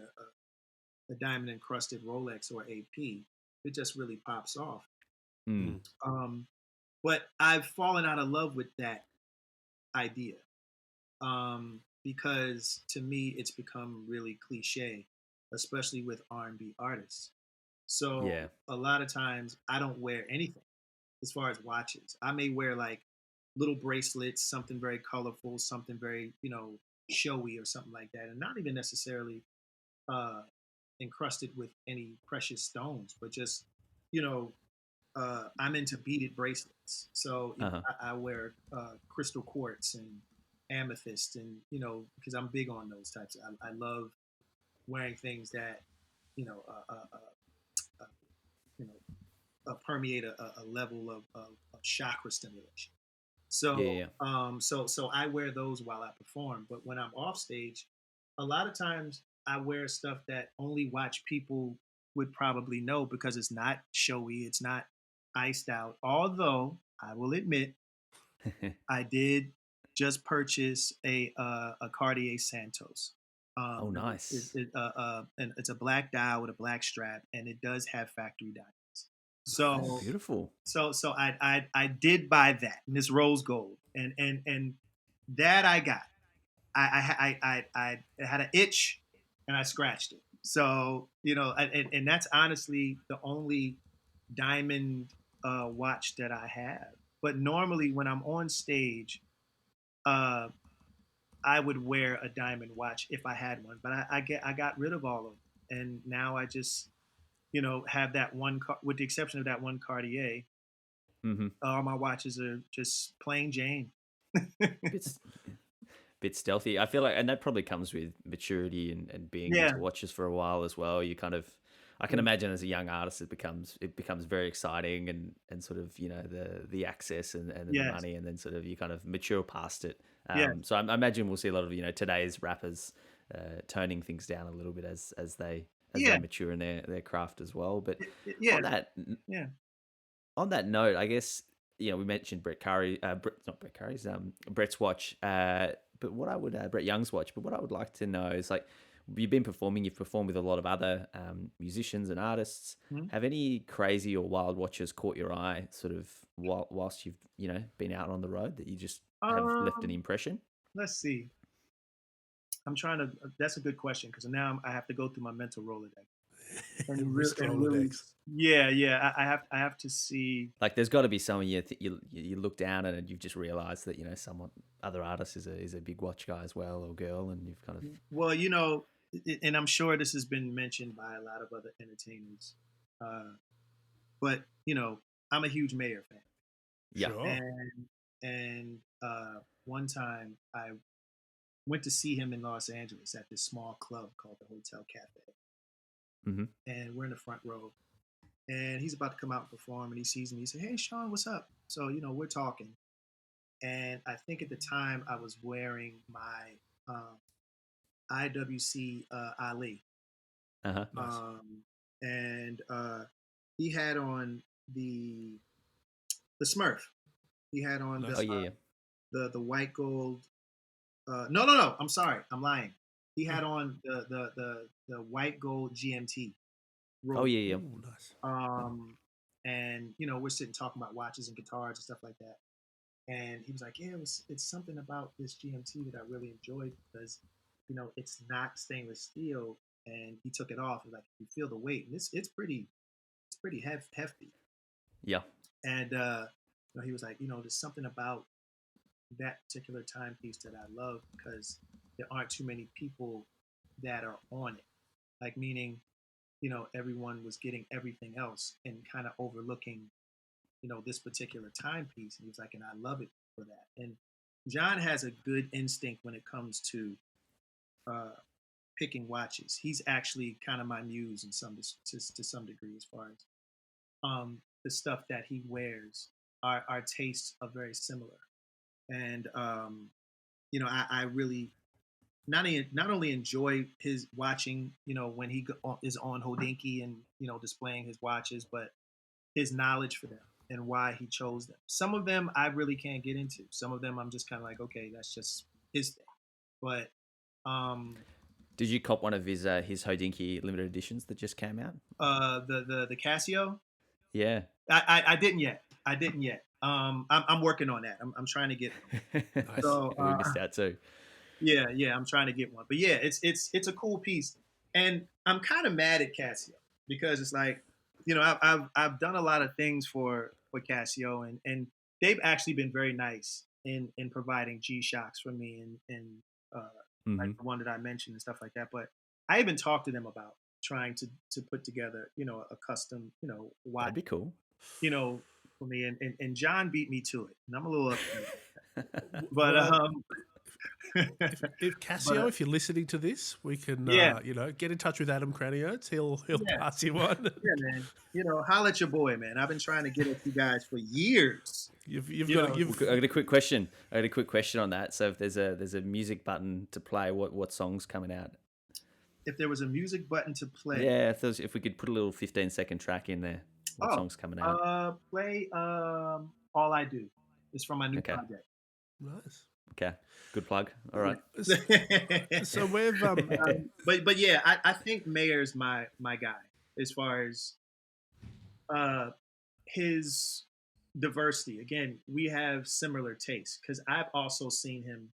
a diamond encrusted Rolex or AP, it just really pops off. Mm. Um, but I've fallen out of love with that idea, because to me it's become really cliche, especially with R&B artists. So Yeah. a lot of times I don't wear anything as far as watches. I may wear like little bracelets, something very colorful, something very, showy or something like that, and not even necessarily uh, encrusted with any precious stones, but just, you know, I'm into beaded bracelets. So, Uh-huh. I wear crystal quartz and amethyst, and, because I'm big on those types. I love wearing things that, you know, uh, uh, uh, uh, you permeate a level of chakra stimulation. Yeah, So, yeah. so I wear those while I perform. But when I'm off stage, a lot of times I wear stuff that only watch people would probably know because it's not showy, it's not iced out. Although I will admit, I did just purchase a Cartier Santos. Oh, It's nice. and it's a black dial with a black strap, and it does have factory diamonds. Oh, So beautiful. so I did buy that, and it's rose gold, and that I got. I had an itch, and I scratched it. So and that's honestly the only diamond watch that I have. But normally when I'm on stage, uh, I would wear a diamond watch if I had one. But I got rid of all of them, and now I just have that one with the exception of that one Cartier. Mm-hmm. All my watches are just plain Jane. Bit bit stealthy. I feel like, and that probably comes with maturity and being Yeah, into watches for a while as well. You kind of, I can yeah, imagine as a young artist, it becomes very exciting and sort of the access and then the yes, money, and then sort of you kind of mature past it. yes, So I imagine we'll see a lot of today's rappers toning things down a little bit as they yeah, mature in their craft as well. But yeah, on that yeah. on that note, I guess we mentioned Brett Curry, not Brett Curry's, Brett's watch, but what I would Brett Young's watch. But what I would like to know is like you've performed with a lot of other musicians and artists. Mhm. Have any crazy or wild watches caught your eye, sort of whilst you've been out on the road that you just have left an Um, impression? let's see. I'm trying to. That's a good question because now I have to go through my mental Rolodex Wrist and really, Rolodex. yeah, yeah. I have to see. Like, there's got to be someone you look down at and you've just realised that someone other artist is a big watch guy as well or girl, and you've kind of Well, and I'm sure this has been mentioned by a lot of other entertainers, uh, but I'm a huge Mayer fan, yeah. Sure. and one time I went to see him in Los Angeles at this small club called the Hotel Cafe, Mm-hmm. and we're in the front row, and he's about to come out and perform, and he sees me. He said, "Hey, Shawn, what's up?" So we're talking, and I think at the time I was wearing my IWC Ali, Uh-huh. Nice. and he had on the the Smurf. He had on Oh Nice. yeah, yeah. the white gold. No. I'm sorry. I'm lying. He Huh. had on the white gold GMT Oh Rolex. yeah, yeah. Oh, nice. Um, and we're sitting talking about watches and guitars and stuff like that. And he was like, "Yeah, it's something about this GMT that I really enjoyed because, it's not stainless steel." And he took it off. And like, you feel the weight, and it's pretty hefty. Yeah. And he was like, there's something about that particular timepiece that I love because there aren't too many people that are on it. Like meaning, everyone was getting everything else and kind of overlooking, this particular timepiece. And he was like, and I love it for that. And John has a good instinct when it comes to uh, picking watches. He's actually kind of my muse in to some degree as far as the stuff that he wears. Our tastes are very similar, and I really not only enjoy his watching, when he is on Hodinky and displaying his watches, but his knowledge for them and why he chose them. Some of them I really can't get into. Some of them I'm just kind of like, okay, that's just his thing. But um, Did you cop one of his Hodinkee limited editions that just came out? The Casio. Yeah. I didn't yet. I didn't yet. I'm working on that. I'm trying to get. Nice. So We missed out too. yeah, I'm trying to get one. But yeah, it's a cool piece, and I'm kind of mad at Casio because it's like, I've done a lot of things for Casio, and they've actually been very nice in providing G Shocks for me, and like Hmm. the one that I mentioned and stuff like that. But I even talked to them about trying to put together, a custom, watch, That'd be cool. for me, and John beat me to it, and I'm a little upset. But Well, if but Casio, if you're listening to this, we can yeah, get in touch with Adam Craniotes. He'll yeah, pass you on. yeah, man. Holla at your boy, man. I've been trying to get at you guys for years. You've You got know, you've I got a quick question. On that. So if there's a music button to play, what song's coming out? if there was a music button to play, Yeah, if we could put a little 15-second track in there, what oh, song's coming out? play All I Do. It's from my new Okay. project. nice. Okay. Good plug. All right. So we've but yeah, I think Mayer's my guy as far as uh his diversity. Again, we have similar tastes because I've also seen him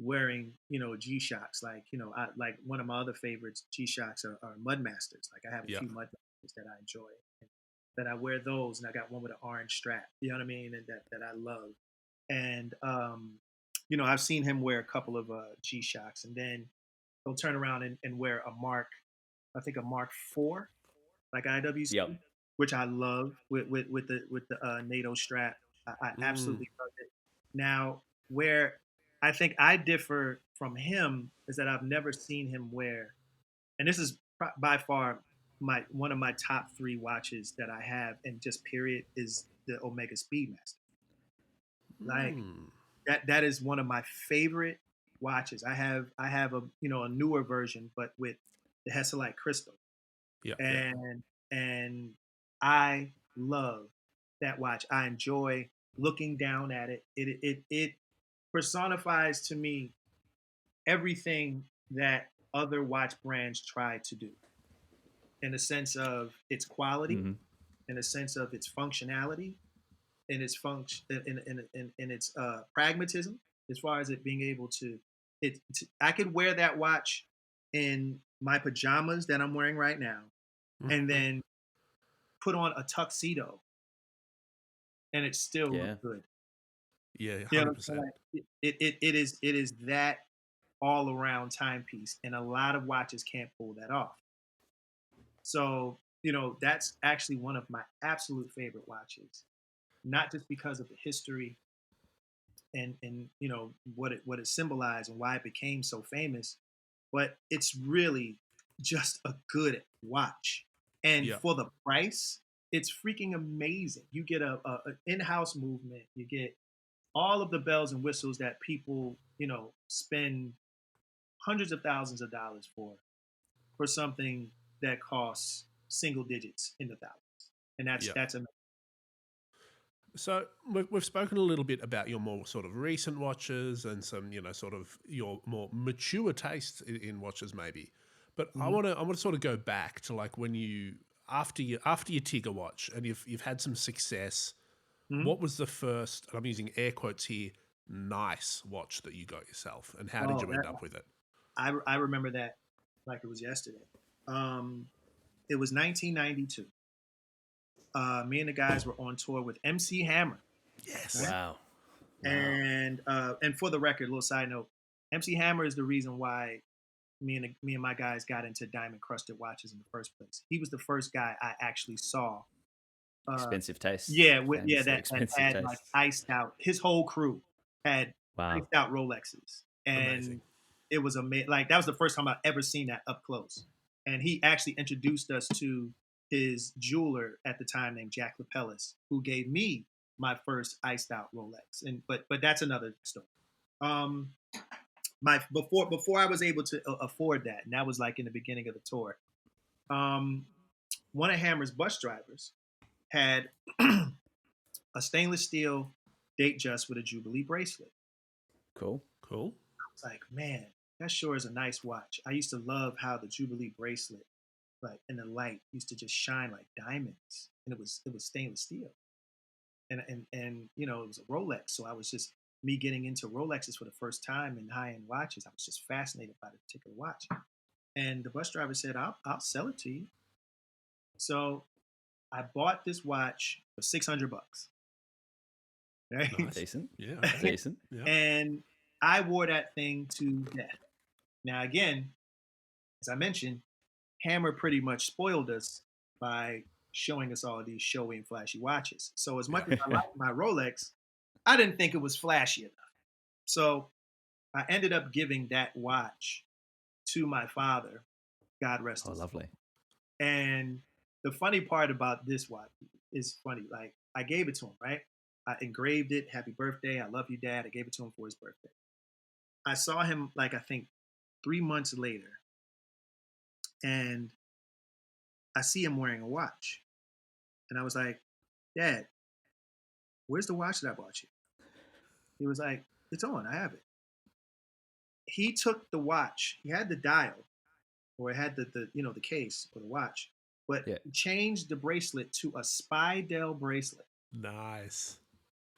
wearing, G Shocks. Like, I like one of my other favorites, G Shocks are Mud Masters. Like I have a yeah. few Mud Masters that I enjoy. And that I wear those, and I got one with an orange strap. You know what I mean? And that I love. And I've seen him wear a couple of G Shocks, and then he'll turn around and wear I think a Mark IV, like IWC, Yep. which I love with the NATO strap. I Mm. absolutely love it. Now, where I think I differ from him is that I've never seen him wear, and this is by far my one of my top three watches that I have, and just period, is the Omega Speedmaster. Like Mm. that is one of my favorite watches. I have a newer version, but with the Hesalite crystal, Yeah, yeah. and I love that watch. I enjoy looking down at it. It personifies to me everything that other watch brands try to do, in the sense of its quality, Hmm. in the sense of its functionality, in its function, in its pragmatism, as far as it being able to. I could wear that watch in my pajamas that I'm wearing right now, and Mhm. then put on a tuxedo, and it still Yeah. look good. Yeah, You know what I'm 100%. saying? Like, it is that all around timepiece, and a lot of watches can't pull that off. So that's actually one of my absolute favorite watches, not just because of the history and what it symbolized and why it became so famous, but it's really just a good watch. And Yeah. for the price, it's freaking amazing. You get a in-house movement. You get all of the bells and whistles that people spend hundreds of thousands of dollars for something that costs single digits in the thousands, and that's Yeah. that's amazing. So we've spoken a little bit about your more sort of recent watches and some, sort of your more mature tastes in watches, maybe. But Mm-hmm. I want to sort of go back to like when you after your Tigger watch and you've had some success. Mm-hmm. What was the first? And I'm using air quotes here. Nice watch that you got yourself, and how did Oh, you end up with it? I remember that like it was yesterday. Um, it was 1992. Me and the guys were on tour with MC Hammer, Yes. right? Wow. Wow. And for the record, a little side note: MC Hammer is the reason why me and my guys got into diamond crusted watches in the first place. He was the first guy I actually saw. Expensive tastes. Yeah, Famously that expensive had like tastes. iced out. His whole crew had Wow. iced out Rolexes, Amazing. and it was amazing. Like that was the first time I ever seen that up close. And he actually introduced us to his jeweler at the time named Jack Lapellis, who gave me my first iced out Rolex. And but that's another story. Um, my before I was able to afford that, and that was like in the beginning of the tour. Um, one of Hammer's bus drivers had a stainless steel date just with a Jubilee bracelet. Cool. Cool. I was like, man, that sure is a nice watch. I used to love how the Jubilee bracelet, like in the light, used to just shine like diamonds, and it was stainless steel, and it was a Rolex. So I was just me getting into Rolexes for the first time in high end watches. I was just fascinated by the particular watch, and the bus driver said, "I'll sell it to you." So I bought this watch for $600, right? Nice. Decent. Yeah. Okay. Decent. Yeah. And I wore that thing to death. Now, again, as I mentioned, Hammer pretty much spoiled us by showing us all of these showy and flashy watches. So, as much as I like my Rolex, I didn't think it was flashy enough. So, I ended up giving that watch to my father, God rest Oh, his soul. lovely. And the funny part about this watch is funny. Like, I gave it to him, right? I engraved it. Happy birthday. I love you, Dad. I gave it to him for his birthday. I saw him, like, I think 3 months later, and I see him wearing a watch. And I was like, Dad, where's the watch that I bought you? He was like, it's on. I have it. He took the watch. He had the dial, or it had the case for the watch, but Yeah. changed the bracelet to a Speedy bracelet. Nice.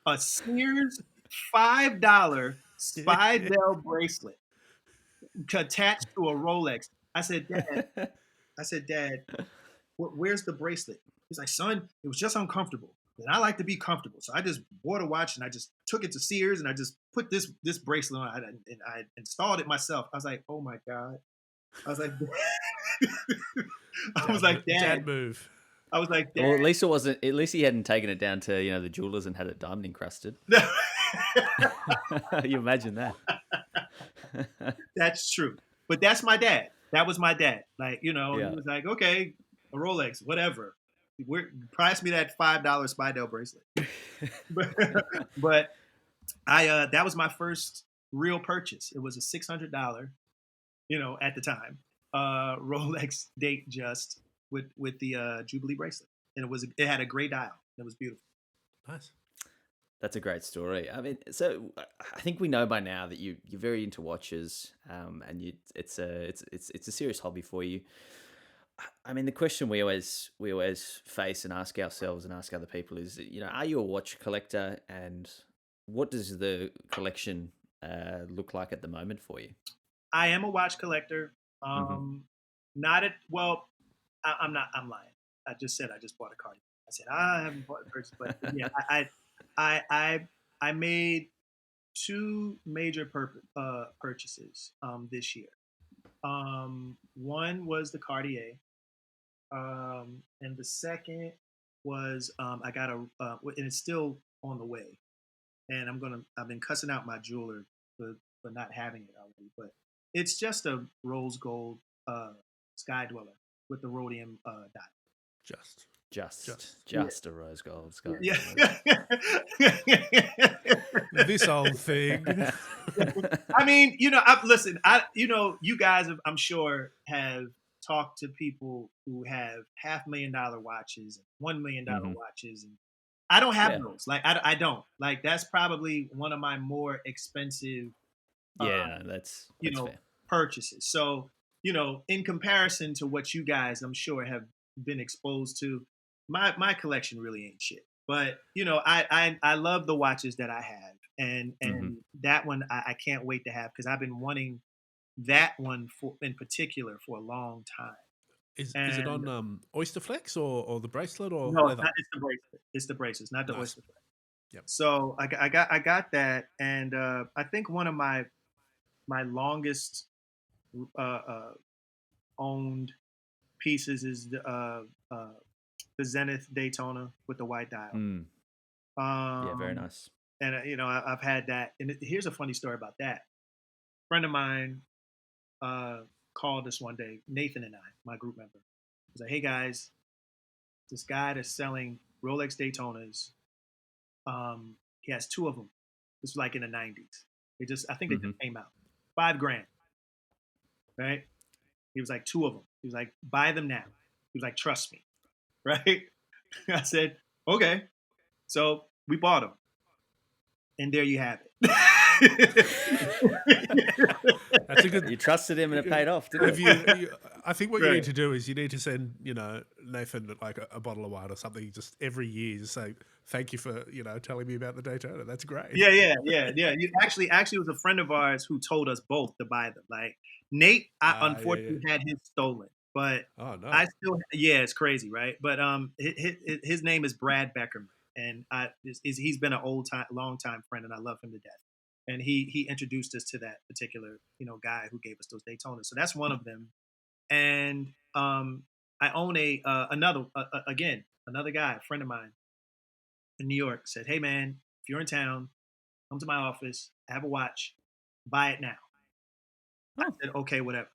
A Sears $5 Speedy bracelet attached to a Rolex. I said, Dad, where's the bracelet? He's like, son, it was just uncomfortable. And I like to be comfortable. So I just bought a watch and I just took it to Sears and I just put this bracelet on and I installed it myself. I was like, oh my God. I was like, Dad move. I was like, Dad. Well, at least it wasn't. At least he hadn't taken it down to the jewelers and had it diamond encrusted. You imagine that? That's true. But that's my dad. That was my dad. Like, Yeah. he was like, okay, a Rolex, whatever. Price me that $5 Speedy bracelet. but I that was my first real purchase. It was a $600, at the time, Rolex date just with the Jubilee bracelet, and it had a gray dial. It was beautiful. Nice. That's a great story. I mean, so I think we know by now that you're very into watches, and it's a serious hobby for you. I mean, the question we always face and ask ourselves and ask other people is, are you a watch collector, and what does the collection look like at the moment for you? I am a watch collector. Not at well, I'm not. I'm lying. I just said I just bought a car. I said I haven't bought a purse, but yeah, I made two major purchases this year. One was the Cartier, and the second was I got and it's still on the way. And I've been cussing out my jeweler for not having it already, but it's just a rose gold Sky Dweller with the rhodium dot. Just a rose gold Sky Yeah. This old thing. I mean, listen, you guys, I'm sure, have talked to people who have $500,000 watches and $1 million watches, and I don't have those. Like, I don't. Like, that's probably one of my more expensive that's fair. purchases. So, in comparison to what you guys, I'm sure, have been exposed to, my collection really ain't shit. But, I love the watches that I have. And that one I can't wait to have, because I've been wanting that one in particular for a long time. Is it on Oyster Flex or the bracelet or no? leather? It's the bracelet. It's the bracelets, not the Nice. Oyster Flex. Yep. So I got that, and I think one of my longest owned pieces is the Zenith Daytona with the white dial. Yeah, very nice. And I've had that. And here's a funny story about that. A friend of mine called us one day, Nathan and I, my group member. He was like, "Hey guys, this guy that's selling Rolex Daytonas. He has two of them. This was like in the 90s. I think they just came out. $5,000. Right? He was like, two of them. He was like, buy them now. He was like, trust me. Right? I said, okay. So we bought them. And there you have it. That's Because You trusted him and it paid off, didn't if it? I think what you Right. need to do is you need to send, Nathan like a bottle of wine or something just every year. Just say thank you for telling me about the Daytona. That's great. Yeah. You actually, it was a friend of ours who told us both to buy them. Like Nate, I unfortunately had his stolen, but Oh no. I still, it's crazy, right? But his name is Brad Beckerman, and he's been an long time friend, and I love him to death. And he introduced us to that particular guy who gave us those Daytonas. So that's one of them. And I own another guy, a friend of mine in New York, said, "Hey man, if you're in town, come to my office. I have a watch. Buy it now." I Oh. said, "Okay, whatever."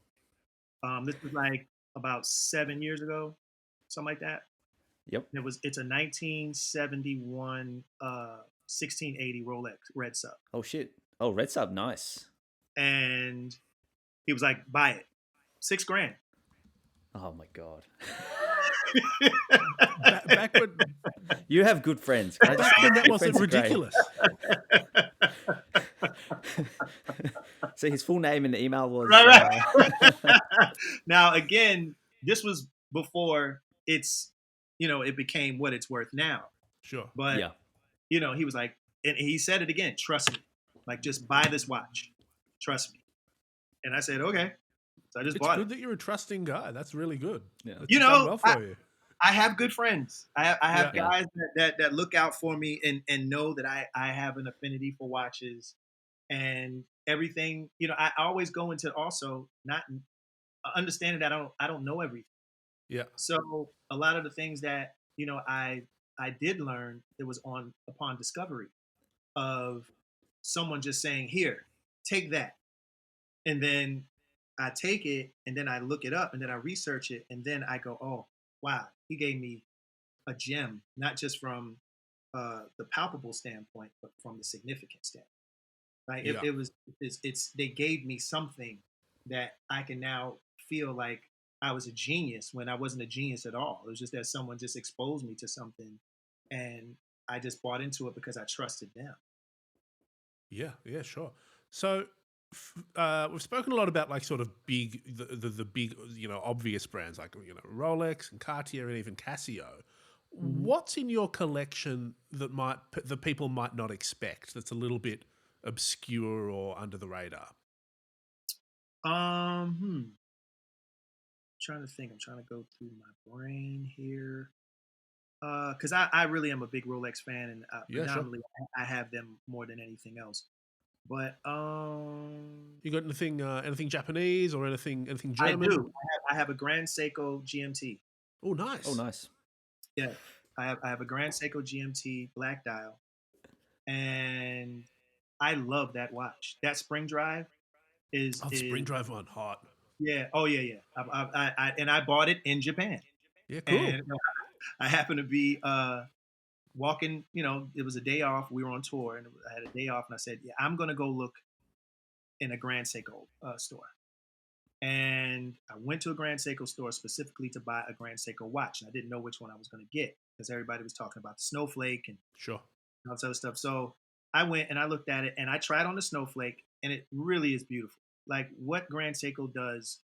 This was like about 7 years ago, something like that. Yep. It's a 1971 1680 Rolex Red Sub. Oh shit. Oh, Red Sub, nice. And he was like, "Buy it, $6,000." Oh my god. Back when You have good friends. Can I just say, that your wasn't friends are great. ridiculous. So his full name in the email was Right. Now again, this was before it became what it's worth now. Sure. But yeah. he was like, and he said it again, "Trust me, like just buy this watch, trust me." And I said, "Okay." So I just It's bought good it. that you're a trusting guy. That's really good. Yeah. It's done well for you. I have good friends. I have Yeah. guys that look out for me and know that I have an affinity for watches and everything. I always go into also not understanding that I don't know everything. Yeah. So a lot of the things that I did learn, it was upon discovery of someone just saying, "Here, take that," and then I take it and then I look it up and then I research it and then I go, "Oh, wow, he gave me a gem, not just from the palpable standpoint, but from the significant standpoint." Like Yeah. they gave me something that I can now feel like I was a genius when I wasn't a genius at all. It was just that someone just exposed me to something, and I just bought into it because I trusted them. Yeah, sure. So we've spoken a lot about like sort of the big obvious brands like Rolex and Cartier and even Casio. Mm-hmm. What's in your collection that the people might not expect? That's a little bit obscure or under the radar. Trying to think. I'm trying to go through my brain here. Because I really am a big Rolex fan, and Yeah, sure. predominantly I have them more than anything else. But You got anything Japanese or anything I German? do. I have a Grand Seiko GMT. Oh, nice. Oh, nice. Yeah, I have a Grand Seiko GMT black dial, and I love that watch. That spring drive is Oh, the spring drive one, hot. yeah. Oh yeah. I bought it in Japan, Yeah, cool. and I happened to be walking. It was a day off. We were on tour, and I had a day off, and I said, "Yeah, I'm gonna go look in a Grand Seiko store." And I went to a Grand Seiko store specifically to buy a Grand Seiko watch, and I didn't know which one I was going to get because everybody was talking about the Snowflake and Sure. all this other stuff. So I went and I looked at it, and I tried on the Snowflake, and it really is beautiful. Like what Grand Seiko does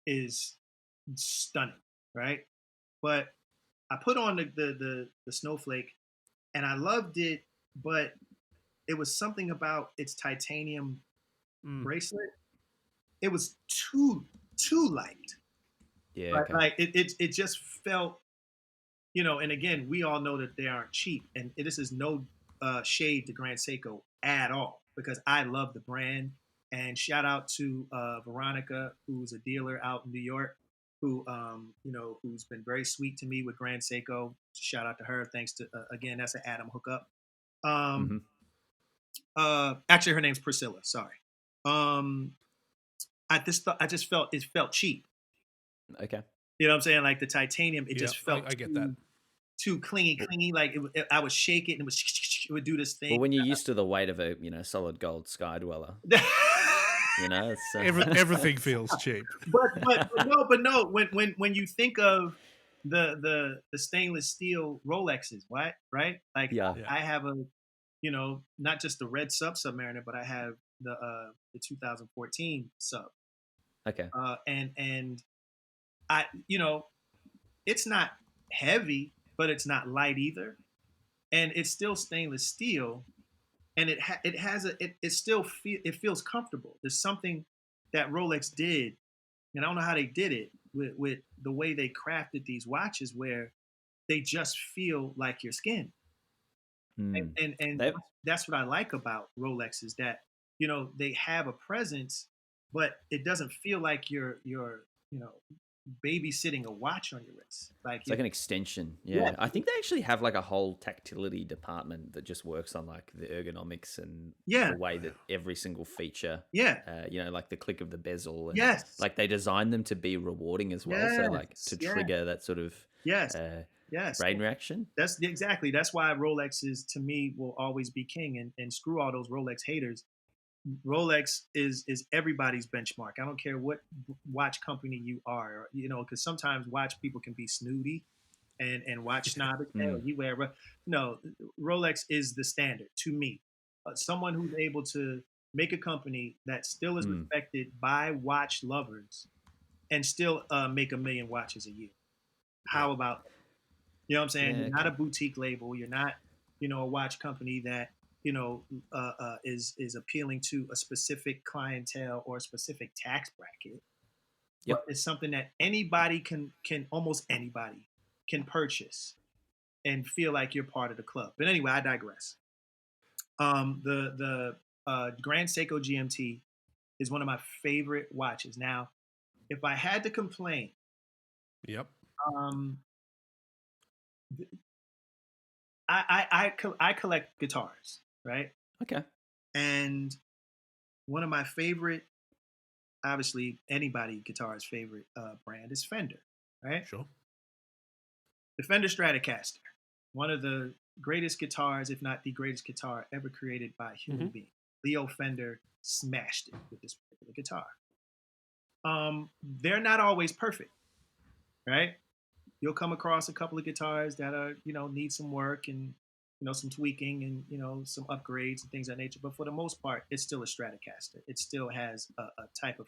is stunning, right? But I put on the Snowflake, and I loved it, but it was something about its titanium bracelet. It was too light. Yeah. Right? Okay. Like it just felt, and again, we all know that they aren't cheap, and this is no shade to Grand Seiko at all because I love the brand. And shout out to Veronica, who's a dealer out in New York, who's been very sweet to me with Grand Seiko. Shout out to her. Thanks to again, that's an Adam hookup. Actually, her name's Priscilla. Sorry. I just felt it felt cheap. Okay. You know what I'm saying? Like the titanium, it just felt I get that. too clingy. Like I would shake it and it would do this thing. Well, when you're used to the weight of a solid gold Sky Dweller, it's everything feels cheap. But no. When you think of the stainless steel Rolexes, right? Like Yeah. I have not just the red Submariner, but I have the 2014 sub. Okay. And I, it's not heavy, but it's not light either, and it's still stainless steel, and it feels comfortable. There's something that Rolex did, and I don't know how they did it with the way they crafted these watches, where they just feel like your skin. Mm. And They, that's what I like about Rolex, is that they have a presence, but it doesn't feel like you're babysitting a watch on your wrist. Like it's like an extension. yeah, Yeah. I think they actually have like a whole tactility department that just works on like the ergonomics and yeah, the way that every single feature, yeah, like the click of the bezel, and yes, like they design them to be rewarding as well. So like yes, to yeah, trigger that sort of yes, uh, yes. brain reaction. That's why Rolex is, to me, will always be king. And screw all those Rolex haters. Rolex is everybody's benchmark. I don't care what watch company you are, because sometimes watch people can be snooty and watch snobbish. Oh, Mm. you wear no. Rolex is the standard to me. Someone who's able to make a company that still is Mm. respected by watch lovers and still make 1 million watches a year. How about that? You know what I'm saying? Yeah. You're not a boutique label. You're not, a watch company that is appealing to a specific clientele or a specific tax bracket. But Yep. it's something that anybody can almost anybody can purchase and feel like you're part of the club. But anyway, I digress. The Grand Seiko GMT is one of my favorite watches. Now, if I had to complain, Yep. um, I collect guitars, right? Okay. And one of my favorite, obviously anybody guitar's favorite brand is Fender, right? Sure. The Fender Stratocaster, one of the greatest guitars, if not the greatest guitar ever created by a human being. Leo Fender smashed it with this particular guitar. They're not always perfect, right? You'll come across a couple of guitars that are, need some work and, some tweaking and, some upgrades and things of that nature. But for the most part, it's still a Stratocaster. It still has a type of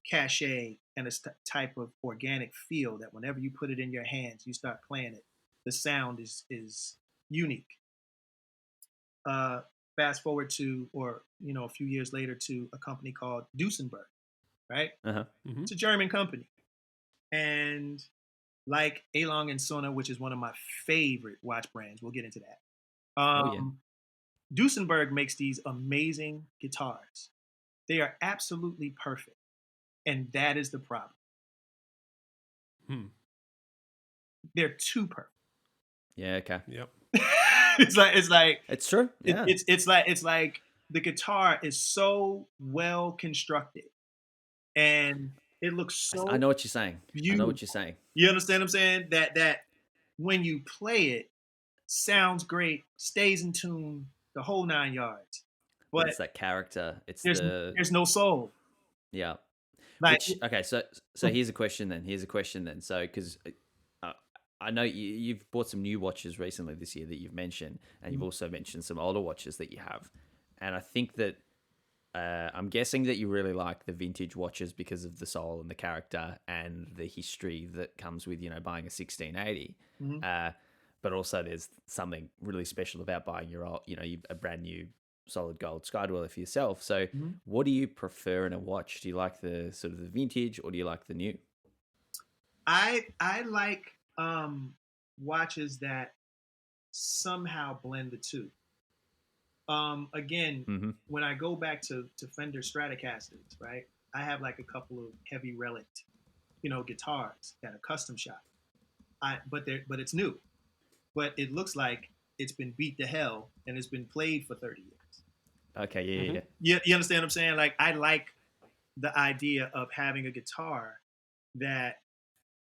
cachet and a type of organic feel that whenever you put it in your hands, you start playing it, the sound is unique. Fast forward to, or, a few years later, to a company called Duesenberg, right? Uh-huh. Mm-hmm. It's a German company. And like A. Lange & Söhne, which is one of my favorite watch brands. We'll get into that. Oh yeah. Duesenberg makes these amazing guitars. They are absolutely perfect. And that is the problem. They're too perfect. Yeah. Okay. Yep. it's like It's true. Yeah. It's like the guitar is so well constructed, and it looks so I know what you're saying. beautiful. I know what you're saying. You understand what I'm saying? That when you play it, sounds great, stays in tune, the whole 9 yards. But But it's that character. It's there's no soul. yeah. Like, Okay, so here's a question then. So because I know you've bought some new watches recently this year that you've mentioned, and you've also mentioned some older watches that you have, and I think that I'm guessing that you really like the vintage watches because of the soul and the character and the history that comes with buying a 1680. But also there's something really special about buying your old, a brand new solid gold Skydweller for yourself. So what do you prefer in a watch? Do you like the sort of the vintage, or do you like the new? I like watches that somehow blend the two. Again, when I go back to Fender Stratocasters, right? I have like a couple of heavy relic, guitars that are custom shop. But it's new, but it looks like it's been beat to hell and it's been played for 30 years. Okay, yeah. You understand what I'm saying? Like, I like the idea of having a guitar that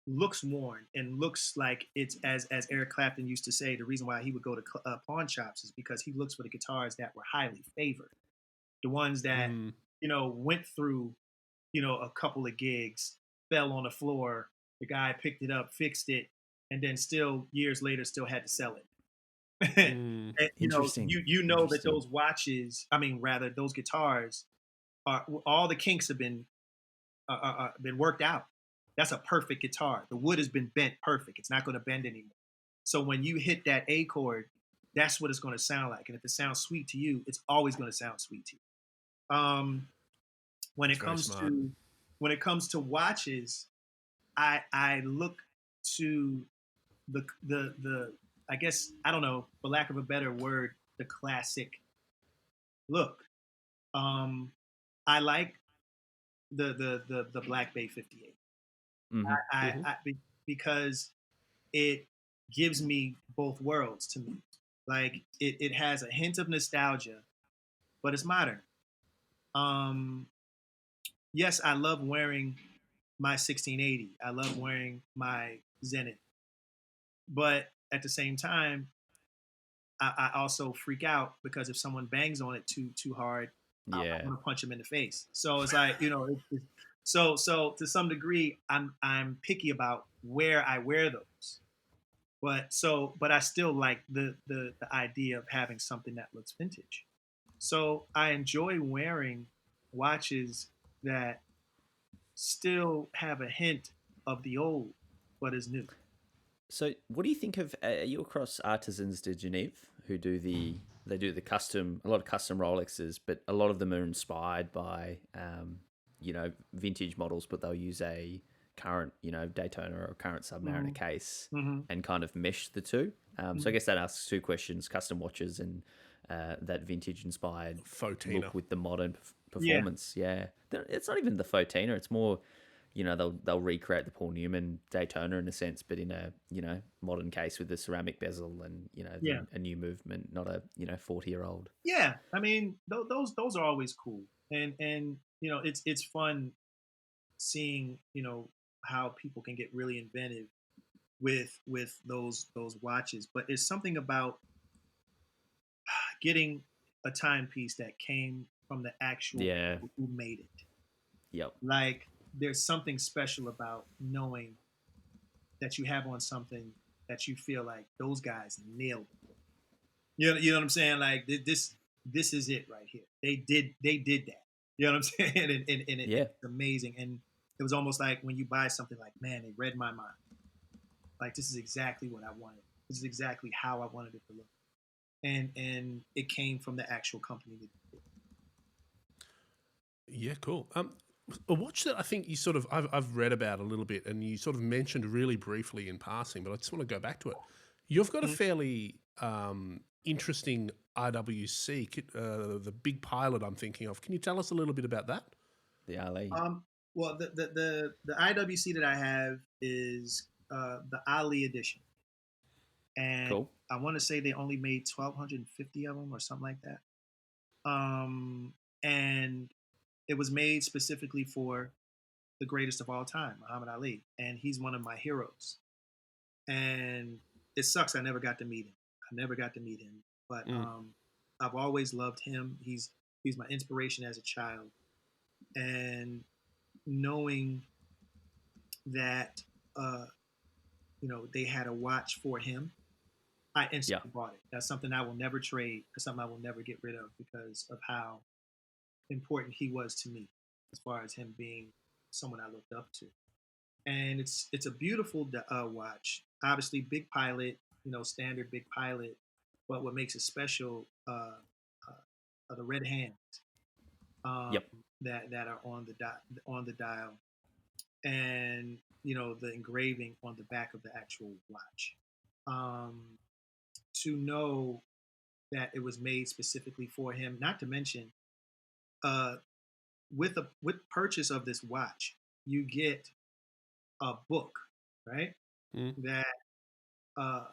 looks worn and looks like it's, as Eric Clapton used to say, the reason why he would go to pawn shops is because he looks for the guitars that were highly favored, the ones that went through a couple of gigs, fell on the floor, the guy picked it up, fixed it, and then still years later still had to sell it. And, Interesting. you know that Interesting. those watches, I mean, rather those guitars, are all the kinks have been worked out. That's a perfect guitar. The wood has been bent perfect. It's not going to bend anymore. So when you hit that A chord, that's what it's going to sound like. And if it sounds sweet to you, it's always going to sound sweet to you. When It's it very comes smart. to watches, I look to the I guess, I don't know, for lack of a better word, the classic look. Um, I like the Black Bay 58. Hmm. Because it gives me both worlds to me. Like it has a hint of nostalgia, but it's modern. Um, yes, I love wearing my 1680. I love wearing my Zenith, but at the same time, I also freak out because if someone bangs on it too hard, I Yeah. want to punch them in the face. So it's like, so to some degree, I'm picky about where I wear those. But I still like the idea of having something that looks vintage. So I enjoy wearing watches that still have a hint of the old, but is new. So, what do you think of? Are you across Artisans de Genève who do they do the custom a lot of custom Rolexes, but a lot of them are inspired by vintage models, but they'll use a current Daytona or current Submariner Mm-hmm. case Mm-hmm. and kind of mesh the two. So I Mm-hmm. guess that asks two questions: custom watches and that vintage inspired Fotina. look with the modern Yeah, performance. Yeah, it's not even the Fotina; it's more they'll recreate the Paul Newman Daytona in a sense, but in a modern case with the ceramic bezel and yeah, a new movement, not a 40-year-old. yeah. I mean, those are always cool, and it's fun seeing how people can get really inventive with those watches. But it's something about getting a timepiece that came from the actual Yeah. people who made it. Yep. Like there's something special about knowing that you have on something that you feel like those guys nailed it. You know what I'm saying? Like this is it right here. They did that. You know what I'm saying? And Yeah. it's amazing. And it was almost like when you buy something like, man, they read my mind. Like this is exactly what I wanted. This is exactly how I wanted it to look. And it came from the actual company that did it. Yeah, cool. A watch that I think you sort of I've read about a little bit, and you sort of mentioned really briefly in passing, but I just want to go back to it. You've got a Mhm. fairly interesting IWC, the big pilot I'm thinking of. Can you tell us a little bit about that? The Ali. Well, the IWC that I have is the Ali edition, and Cool. I want to say they only made 1,250 of them or something like that. And it was made specifically for the greatest of all time, Muhammad Ali, and he's one of my heroes. And it sucks I never got to meet him. I never got to meet him, but Mm. I've always loved him. He's my inspiration as a child, and knowing that uh, they had a watch for him, I Yeah. instantly bought it. That's something I will never trade. That's something I will never get rid of because of how important he was to me, as far as him being someone I looked up to. And it's a beautiful watch. Obviously, big pilot, standard big pilot. But what makes it special are the red hands um, Yep. that are on the dial, and the engraving on the back of the actual watch. Um, to know that it was made specifically for him. Not to mention, uh, with purchase of this watch, you get a book, right? Mm. That uh,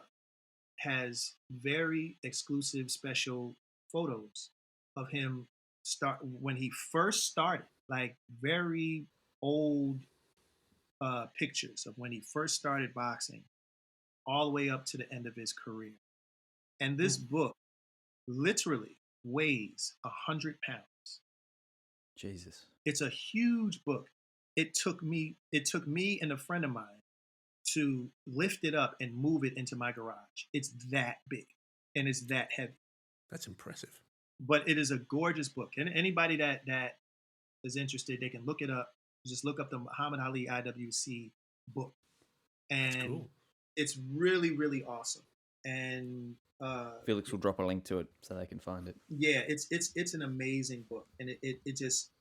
has very exclusive, special photos of him start when he first started, like very old pictures of when he first started boxing, all the way up to the end of his career. And this Mm. book literally weighs 100 pounds. Jesus. It's a huge book. It took me and a friend of mine to lift it up and move it into my garage. It's that big. and it's that heavy. That's impressive. But it is a gorgeous book. And anybody that is interested, they can look it up. Just look up the Muhammad Ali IWC book, That's and cool. it's really, really awesome. And Felix will drop a link to it so they can find it. yeah, it's an amazing book, and it just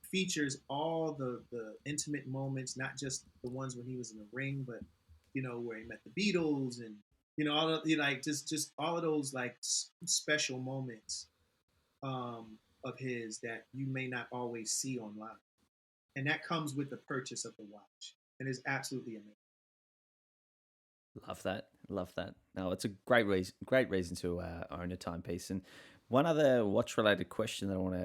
features all the intimate moments, not just the ones when he was in the ring, but where he met the Beatles, and all of like just all of those like special moments of his that you may not always see online, and that comes with the purchase of the watch, and is absolutely amazing. Love that. Love that. No, it's a great reason to own a timepiece. And one other watch related question that I want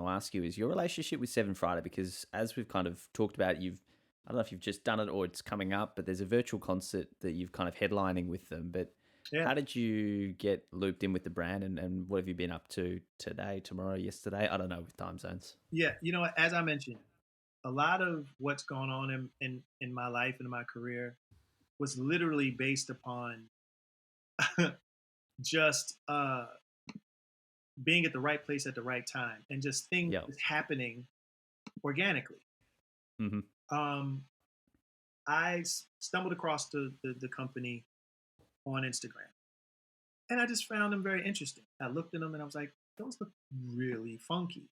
to ask you is your relationship with Seven Friday, because as we've kind of talked about, I don't know if you've just done it or it's coming up, but there's a virtual concert that you've kind of headlining with them. But Yeah. how did you get looped in with the brand, and what have you been up to today, tomorrow, yesterday? I don't know, with time zones. Yeah, as I mentioned, a lot of what's gone on in my life and in my career was literally based upon just being at the right place at the right time, and just things Yep. happening organically. Mm-hmm. I stumbled across the company on Instagram, and I just found them very interesting. I looked at them and I was like, those look really funky.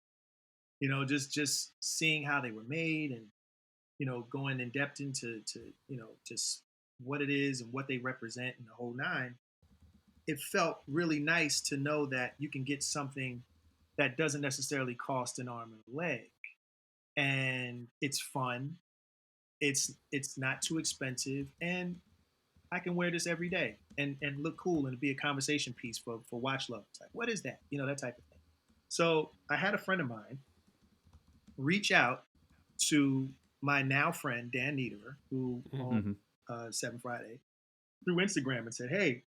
Just seeing how they were made, and going in depth into just what it is and what they represent and the whole nine. It felt really nice to know that you can get something that doesn't necessarily cost an arm and a leg, and it's fun. It's not too expensive, and I can wear this every day and look cool and be a conversation piece for watch lovers. Like, what is that? That type of thing. So I had a friend of mine reach out to my now friend Dan Niederer, who owned Seven Friday, through Instagram, and said, "Hey,"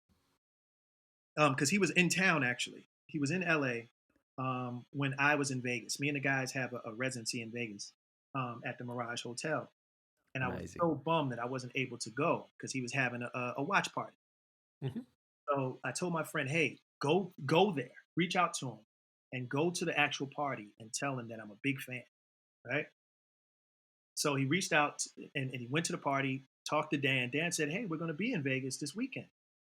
because he was in town actually. He was in LA when I was in Vegas. Me and the guys have a residency in Vegas at the Mirage Hotel, and I was Amazing. so bummed that I wasn't able to go because he was having a watch party. Mhm. So I told my friend, "Hey, go there, reach out to him, and go to the actual party and tell him that I'm a big fan." Right? So he reached out and he went to the party, talked to Dan. Dan said, "Hey, we're going to be in Vegas this weekend.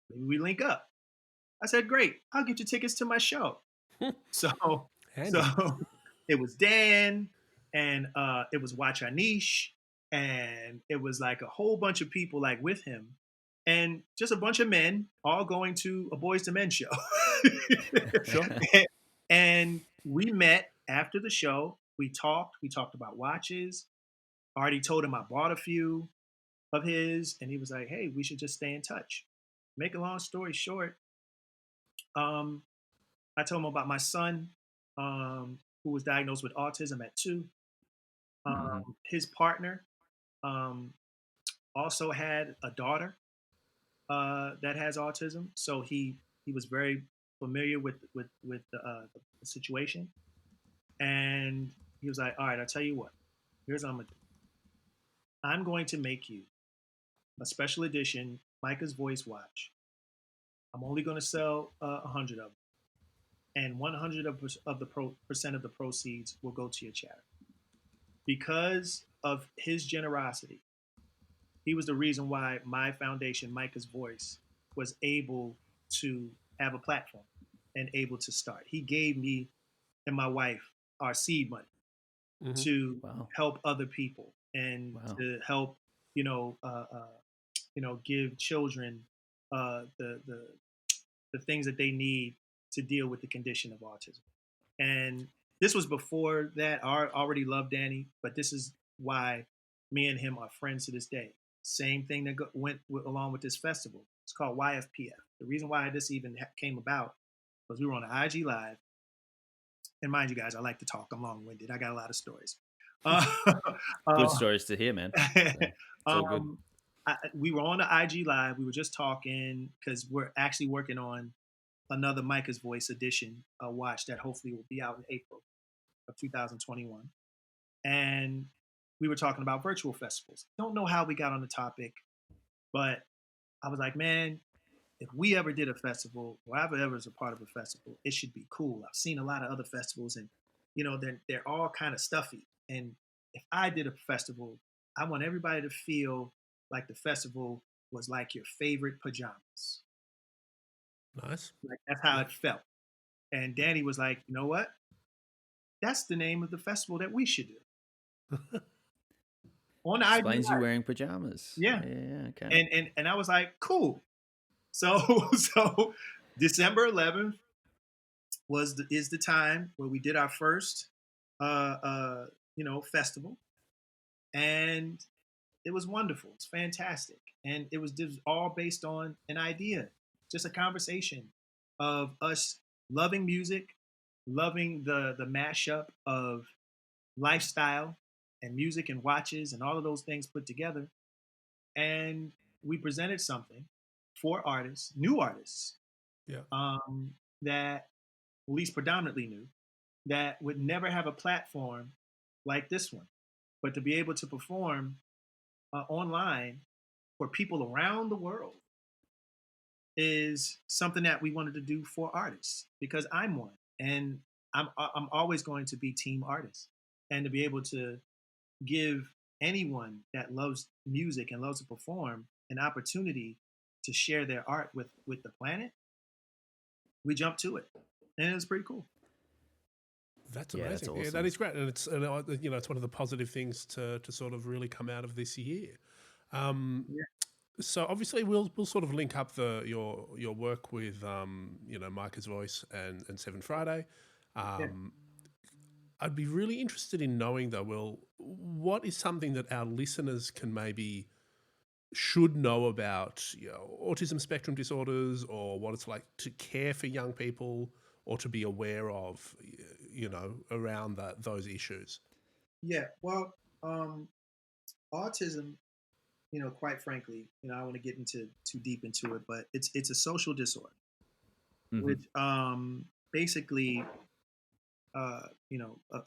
Maybe we link up." I said, "Great, I'll get you tickets to my show." So, Handy. it was Dan, and it was Wachanish, and it was like a whole bunch of people like with him, and just a bunch of men all going to a Boyz II Men show. Sure. And we met after the show. We talked. We talked about watches. I already told him I bought a few of his, and he was like, "Hey, we should just stay in touch." Make a long story short, um, I told him about my son, who was diagnosed with autism at 2. His partner also had a daughter that has autism, so he was very familiar with the situation, and he was like, "All right, I'll tell you what. Here's what I'm gonna do. I'm going to make you a special edition Micah's Voice watch. I'm only going to sell 100 of them, and 100 of the percent of the proceeds will go to your charity." Because of his generosity, he was the reason why my foundation, Micah's Voice, was able to have a platform and able to start. He gave me and my wife our seed money to Wow. help other people and to help, give children the things that they need to deal with the condition of autism. And this was before that. I already loved Danny, but this is why me and him are friends to this day. Same thing that went along with this festival. It's called YFPF. The reason why this even came about was we were on an IG Live. And mind you guys, I like to talk. I'm long-winded. I got a lot of stories. Good stories to hear, man. So, it's all good. We were on the IG Live. We were just talking because we're actually working on another Micah's Voice edition watch that hopefully will be out in April of 2021. And we were talking about virtual festivals. Don't know how we got on the topic, but I was like, man, if we ever did a festival, or I ever was a part of a festival, it should be cool. I've seen a lot of other festivals, and they're all kind of stuffy. And if I did a festival, I want everybody to feel like the festival was like your favorite pajamas. Nice. Like that's how it felt. And Danny was like, you know what? That's the name of the festival that we should do. On the Explains ID you wearing pajamas. Yeah. Okay. And I was like, cool. So December 11th is the time where we did our first festival, and it was wonderful. It's fantastic, and it was just all based on an idea, just a conversation of us loving music, loving the mashup of lifestyle and music and watches and all of those things put together, and we presented something for artists, new artists, that at least predominantly new, that would never have a platform like this one, but to be able to perform online for people around the world is something that we wanted to do for artists, because I'm one, and I'm always going to be team artist, and to be able to give anyone that loves music and loves to perform an opportunity to share their art with the planet, we jumped to it, and it was pretty cool. That's Yeah, amazing. that's awesome. Yeah, that is great, and it's it's one of the positive things to sort of really come out of this year. So obviously we'll sort of link up your work with Micah's Voice and Seven Friday. I'd be really interested in knowing though, Will, what is something that our listeners can maybe should know about autism spectrum disorders, or what it's like to care for young people, or to be aware of, around those issues? Yeah, well, autism, quite frankly, I don't want to get into too deep into it, but it's a social disorder, which basically,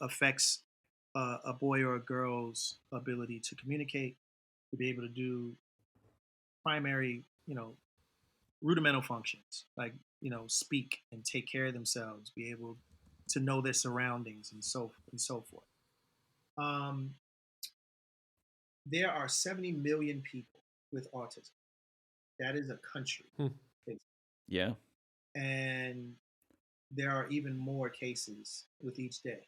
affects a boy or a girl's ability to communicate, to be able to do primary, rudimental functions like speak and take care of themselves, be able to know their surroundings, and so forth. Um, there are 70 million people with autism. That is a country. Basically. Yeah. And there are even more cases with each day.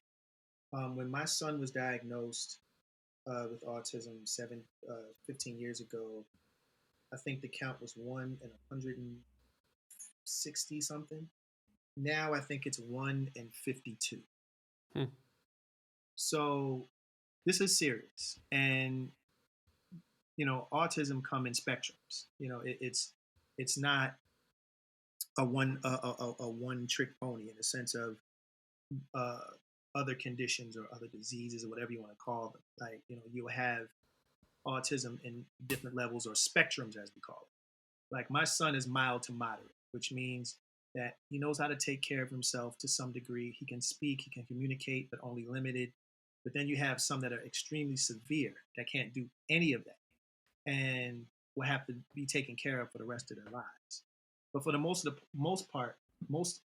When my son was diagnosed with autism 15 years ago, I think the count was 1 in 160 something. Now I think it's 1 in 52. So this is serious. And autism come in spectrums. It's not a one trick pony in the sense of other conditions or other diseases or whatever you want to call them. Like you'll have autism in different levels or spectrums, as we call it. Like my son is mild to moderate, which means that he knows how to take care of himself to some degree. He can speak, he can communicate, but only limited. But then you have some that are extremely severe that can't do any of that, and will have to be taken care of for the rest of their lives. But for the most part, most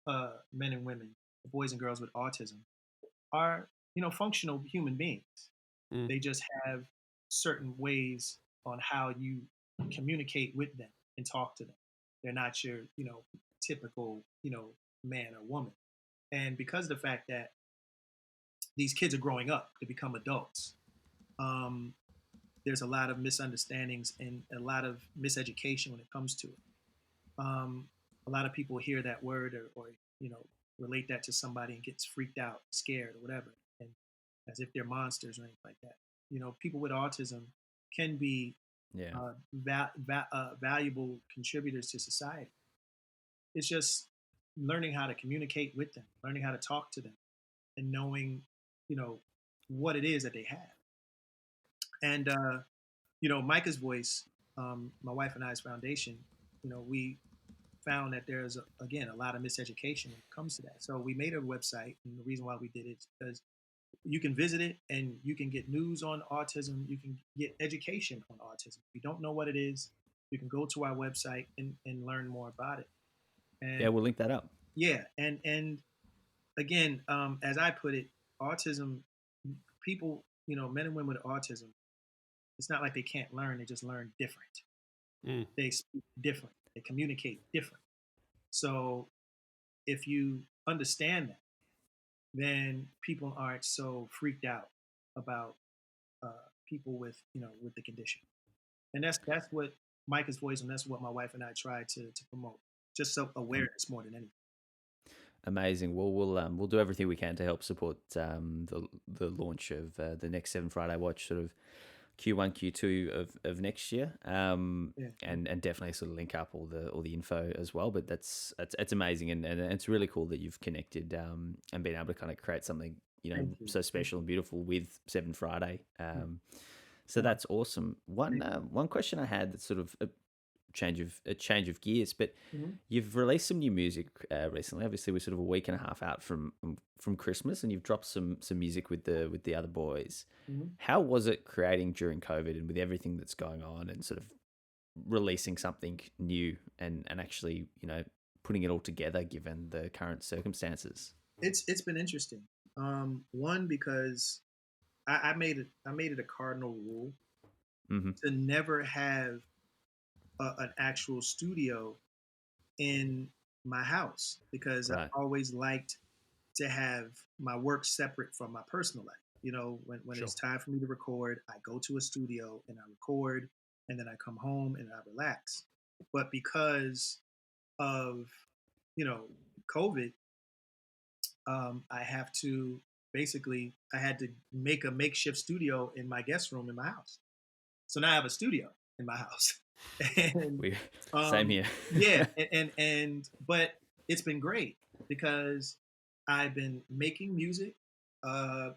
men and women, boys and girls with autism, are functional human beings. They just have certain ways on how you communicate with them and talk to them. They're not your typical man or woman. And because of the fact that these kids are growing up to become adults, there's a lot of misunderstandings and a lot of miseducation when it comes to it. A lot of people hear that word or relate that to somebody and gets freaked out, scared, or whatever, and as if they're monsters or anything like that. People with autism can be valuable contributors to society. It's just learning how to communicate with them, learning how to talk to them, and knowing what it is that they have. And Micah's Voice, my wife and I's foundation, we found that there's again a lot of miseducation when it comes to that. So we made a website, and the reason why we did it is because you can visit it and you can get news on autism. You can get education on autism. If you don't know what it is, You can go to our website and learn more about it. Yeah, And we'll link that up. yeah, and again, as I put it, autism, people, men and women with autism, it's not like they can't learn; they just learn different. Mm. They speak different. They communicate different. So if you understand that, then people aren't so freaked out about people with with the condition. And that's what Micah's voice, and that's what my wife and I try to promote. Just so Um, awareness more than anything. Amazing. Well, we'll do everything we can to help support the launch of the next Seven Friday Watch, sort of Q1, Q2 of next year, Yeah. and definitely sort of link up all the info as well. But that's it's amazing, and it's really cool that you've connected and been able to kind of create something Thank you. so Thank special and beautiful with Seven Friday. you. So that's awesome. One Thank one question I had that's sort of a change of gears, but you. Mhm. you've released some new music recently. Obviously, we're sort of a week and a half out from Christmas, and you've dropped some music with the other boys. Mhm. How was it creating during COVID and with everything that's going on, and sort of releasing something new and actually putting it all together given the current circumstances? It's been interesting. One because I made it a cardinal rule Hmm. to never have an actual studio in my house because I Right. always liked to have my work separate from my personal life. When Sure. it's time for me to record, I go to a studio and I record, and then I come home and I relax. But because of you know COVID, I have to I had to make a makeshift studio in my guest room in my house. So now I have a studio in my house, and We same um, here. yeah, but it's been great because I've been making music.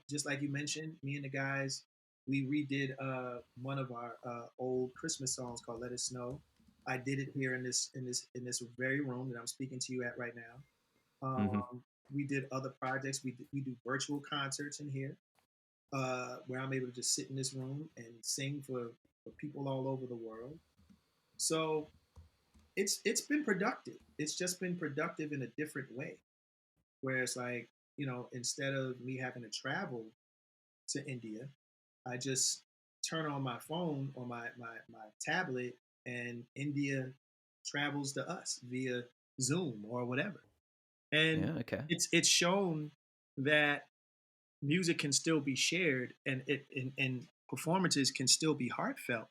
Just like you mentioned, me and the guys, we redid one of our old Christmas songs called "Let It Snow." I did it here in this very room that I'm speaking to you at right now. Hmm. We did other projects. We do virtual concerts in here where I'm able to just sit in this room and sing for people all over the world. So it's been productive. It's just been productive in a different way. Where it's like, instead of me having to travel to India, I just turn on my phone or my tablet and India travels to us via Zoom or whatever. And Yeah. Okay. it's shown that music can still be shared and performances can still be heartfelt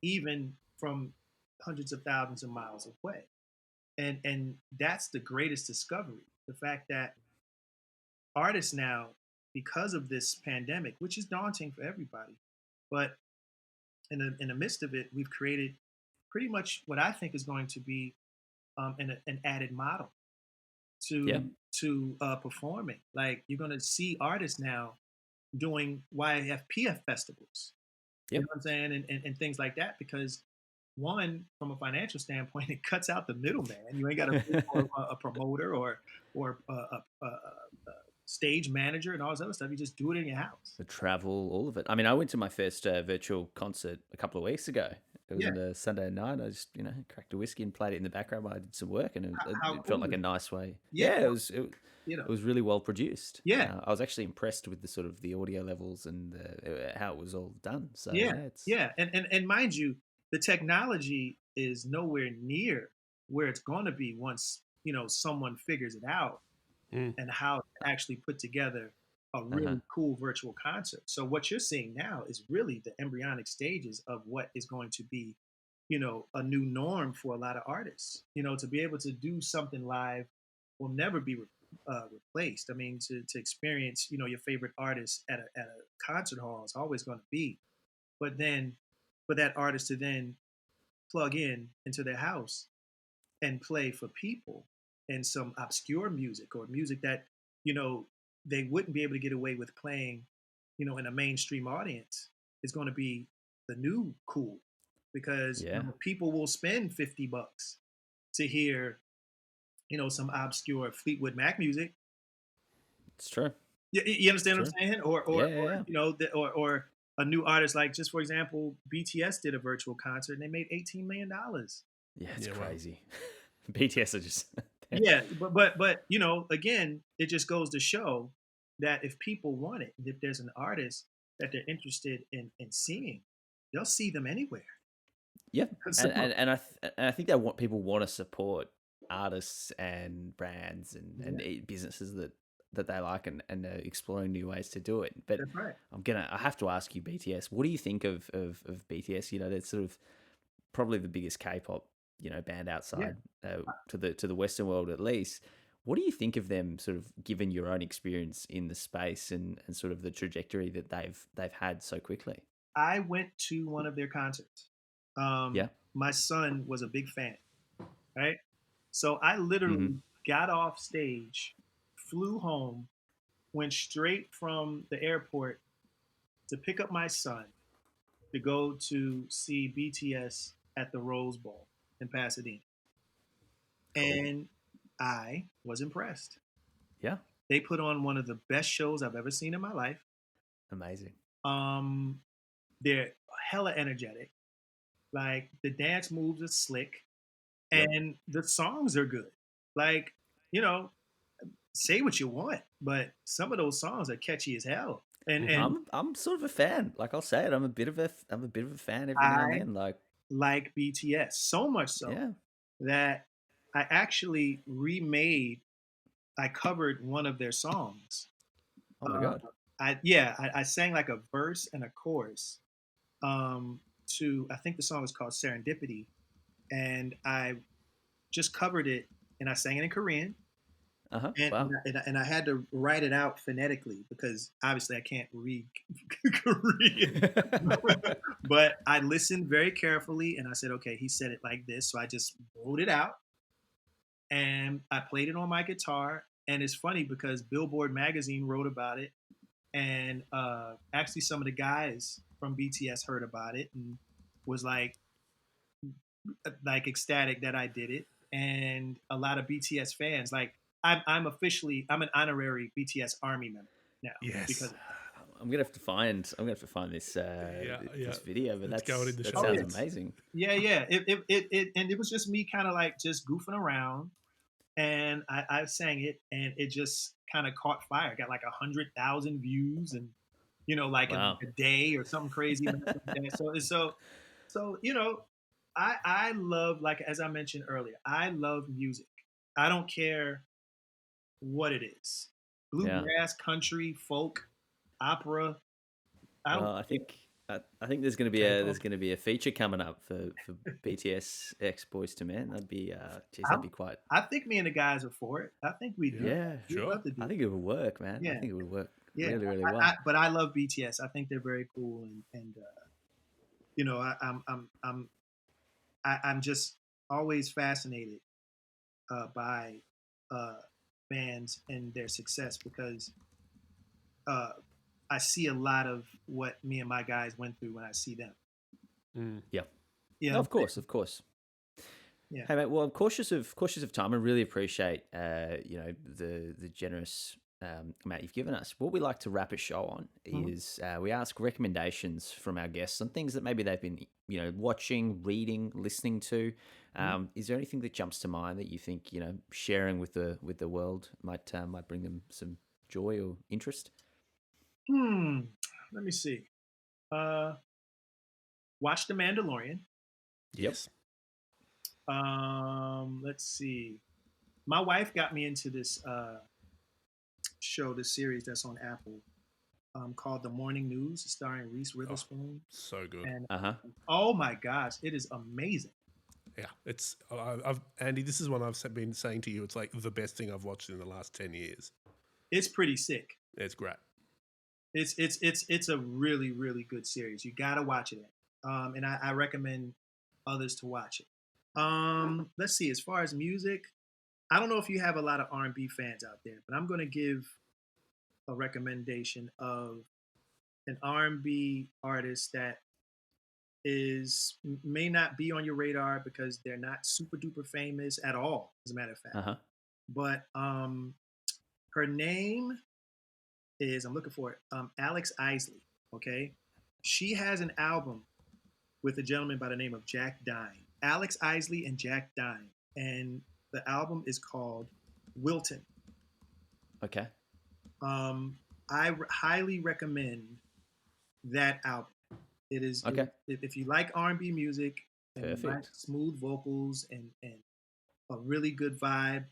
even from hundreds of thousands of miles away. And that's the greatest discovery, the fact that artists now, because of this pandemic, which is daunting for everybody, but in the midst of it, we've created pretty much what I think is going to be an added model Yeah. to performing. Like you're going to see artists now doing YFPF festivals. You Yep. know what I'm saying? And things like that because one, from a financial standpoint, it cuts out the middleman. You ain't got to pay for a promoter or a stage manager and all this other stuff. You just do it in your house. The travel, all of it. I mean, I went to my first virtual concert a couple of weeks ago. It was Yeah. on a Sunday night. I just, cracked a whiskey and played it in the background while I did some work, and How it felt cool like is a it? nice way. Yeah. Yeah, it You know. was really well produced. Yeah. I was actually impressed with the sort of the audio levels and how it was all done. So Yeah. yeah, it's Yeah. And mind you, the technology is nowhere near where it's going to be once someone figures it out Mm. and how to actually put together a uh-huh. really cool virtual concert. So what you're seeing now is really the embryonic stages of what is going to be, a new norm for a lot of artists. To be able to do something live will never be replaced. I mean, to experience, your favorite artist at a concert hall is always going to be. But then, for that artist to then plug in into their house and play for people and some obscure music or music that you know they wouldn't be able to get away with playing in a mainstream audience is going to be the new cool because Yeah, people will spend $50 to hear some obscure Fleetwood Mac music. it's true. You It's understand what true. I'm saying? Or Yeah, yeah, yeah. or a new artist, like just for example, BTS did a virtual concert and they made $18 million. Yeah, it's Yeah, well, crazy. BTS are just Yeah, but you know, again, it just goes to show that if people want it, if there's an artist that they're interested in seeing, they'll see them anywhere. yeah, So, and I think they want people want to support artists and brands and businesses that they like and exploring new ways to do it. But that's right. I have to ask you, BTS, what do you think of BTS? You know, they're sort of probably the biggest K-pop, you know, band Yeah. outside to the Western world at least. What do you think of them, sort of given your own experience in the space and sort of the trajectory that they've had so quickly? I went to one of their concerts. Yeah. My son was a big fan, right? So I Hmm. literally got off stage, flew home, went straight from the airport to pick up my son to go to see BTS at the Rose Bowl in Pasadena. Cool. And I was impressed. Yeah. They put on one of the best shows I've ever seen in my life. Amazing. Um, they're hella energetic. Like the dance moves are slick, Yep. and the songs are good. Like, you know, say what you want, but some of those songs are catchy as hell. And I'm sort of a fan. Like I'll say it, I'm a bit of a fan every now and I then. Like, like BTS so much so yeah. that I actually I covered one of their songs. Oh my Uh, god. I sang like a verse and a chorus to, I think the song is called Serendipity, and I just covered it and I sang it in Korean. Uh huh. And, Wow. and I had to write it out phonetically because obviously I can't read Korean. But I listened very carefully and I said, okay, he said it like this. So I just wrote it out and I played it on my guitar. And it's funny because Billboard magazine wrote about it. And actually, some of the guys from BTS heard about it and was like ecstatic that I did it. And a lot of BTS fans, like I'm an honorary BTS Army member now because yes. of that. I'm gonna have to find this Yeah, yeah. this video, but It's going in the that show Oh sounds yeah, notes. amazing. yeah. And it was just me kind of like just goofing around, and I sang it, and it just kind of caught fire. Got like 100,000 views, and like in Wow. like a day or something crazy like that. So I love, like as I mentioned earlier, I love music. I don't care what it is, Yeah. bluegrass, country, folk, opera. I don't Well, care. I think there's K-pop. gonna be a feature coming up for BTS X Boys to Men. That'd be geez, that'd I'm, be quite. I think me and the guys are for it. I think we do Yeah, that. Yeah. We'd sure. love to do I it. think it would work, man. I Yeah, think it would work yeah. really, really I, well. but I love BTS. I think they're very cool, and I'm just always fascinated by bands and their success because uh, I see a lot of what me and my guys went through when I see them. Mm. Yeah. Yeah, No, of course, of course. yeah. Hey mate, well I'm cautious of time. I really appreciate you know the generous amount you've given us. What we like to wrap a show on Mhm. is we ask recommendations from our guests on things that maybe they've been watching, reading, listening to. Mhm. Is there anything that jumps to mind that you think sharing with the world might bring them some joy or interest? Hmm. Let me see. Uh, watch The Mandalorian. Yep. Yes. Let's see. My wife got me into this show, this series that's on Apple, called The Morning News, starring Reese Oh, Witherspoon. so good. And Uh huh. oh my gosh, it is amazing. Yeah, it's I've Andy. This is one been saying to you. It's like the best thing I've watched in the last 10 years. It's pretty sick. It's great. It's a really really good series. You gotta watch it. And I recommend others to watch it. Let's see. As far as music, I don't know if you have a lot of R&B fans out there, but I'm gonna give a recommendation of an R&B artist that may not be on your radar because they're not super duper famous at all, as a matter of fact. Uh huh. But her name is, I'm looking for it, Alex Isley. Okay, She has an album with a gentleman by the name of Jack Dine, Alex Isley and Jack Dine, and the album is called Wilton. Okay. Highly recommend that album. It is Okay. If you like R&B music and you like Perfect. smooth vocals and a really good vibe,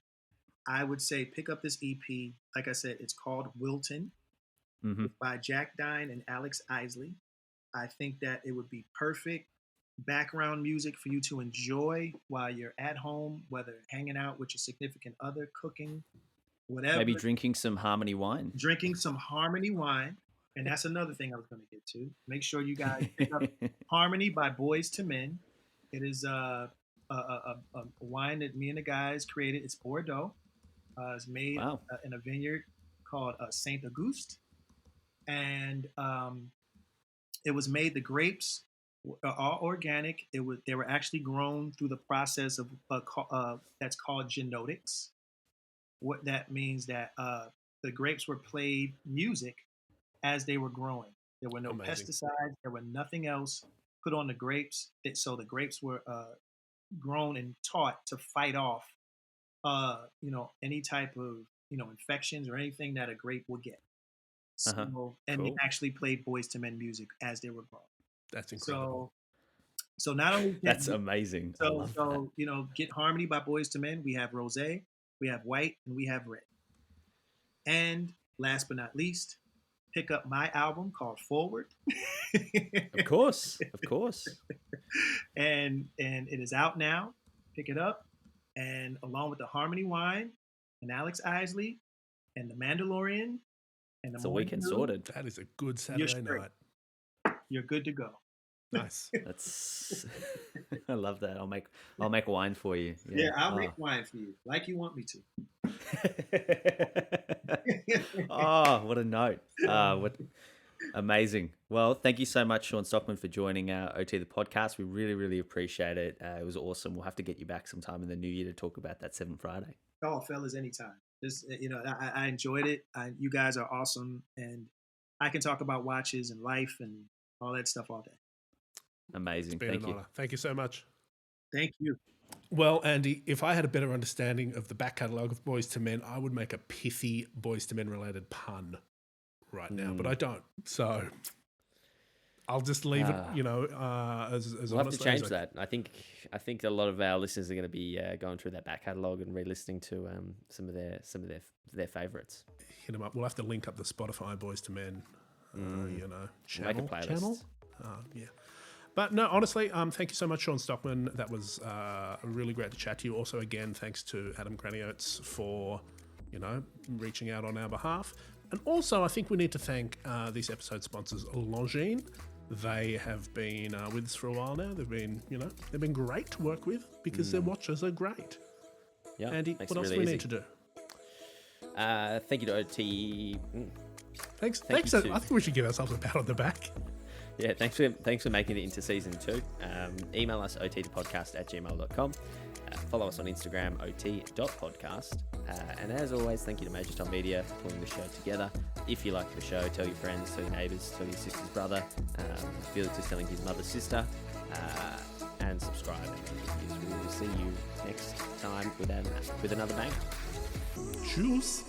I would say pick up this EP. Like I said, it's called Wilton. Mm-hmm. By Jack Dine and Alex Isley. I think that it would be perfect background music for you to enjoy while you're at home, whether hanging out with your significant other, cooking, whatever. Maybe drinking some Harmony wine. Drinking some Harmony wine. And that's another thing I was going to get to. Make sure you guys pick up Harmony by Boyz II Men. It is a wine that me and the guys created. It's Bordeaux. It's made in a vineyard called Saint Auguste. And it was made, the grapes are all organic. They were actually grown through the process of that's called genetics. What that means that the grapes were played music as they were growing. There were no pesticides. There were nothing else put on the grapes. So the grapes were grown and taught to fight off, any type of, infections or anything that a grape would get. So, and cool. They actually played Boyz II Men music as they were growing. That's incredible. So not only that's amazing. So get Harmony by Boyz II Men. We have Rosé, we have White, and we have Red. And last but not least, pick up my album called Forward. Of course. And it is out now. Pick it up, and along with the Harmony wine and Alex Isley and the Mandalorian. And it's a weekend sorted. That is a good Saturday night. You're good to go. Nice. That's. I love that. I'll make wine for you. Yeah, I'll make wine for you, like you want me to. Oh, what a note! What amazing. Well, thank you so much, Shawn Stockman, for joining OT the podcast. We really, really appreciate it. It was awesome. We'll have to get you back sometime in the new year to talk about that 7th Friday. Oh, fellas, anytime. I enjoyed it. You guys are awesome, and I can talk about watches and life and all that stuff all day. Amazing. Thank you. Thank you so much. Thank you. Well, Andy, if I had a better understanding of the back catalogue of Boyz II Men, I would make a pithy Boyz II Men related pun right now, but I don't. So I'll just leave it, as we'll have to change that. I think a lot of our listeners are going to be going through that back catalogue and re-listening to some of their favourites. Hit them up. We'll have to link up the Spotify Boyz II Men, channel. Make a playlist. Yeah. But no, honestly, thank you so much, Shawn Stockman. That was really great to chat to you. Also, again, thanks to Adam Graniotes for, reaching out on our behalf. And also, I think we need to thank this episode's sponsors, Longines. They have been with us for a while now. They've been great to work with because their watches are great. Yeah, Andy, what else do we need to do? Thank you to OT. Thanks. I think we should give ourselves a pat on the back. Yeah, thanks for making it into season 2. Email us otthepodcast@gmail.com. Follow us on Instagram, ot.podcast. And as always, thank you to Major Tom Media for pulling the show together. If you like the show, tell your friends, tell your neighbours, tell your sister's brother. Felix is telling his mother's sister. And subscribe. We will see you next time with another bang. Cheers.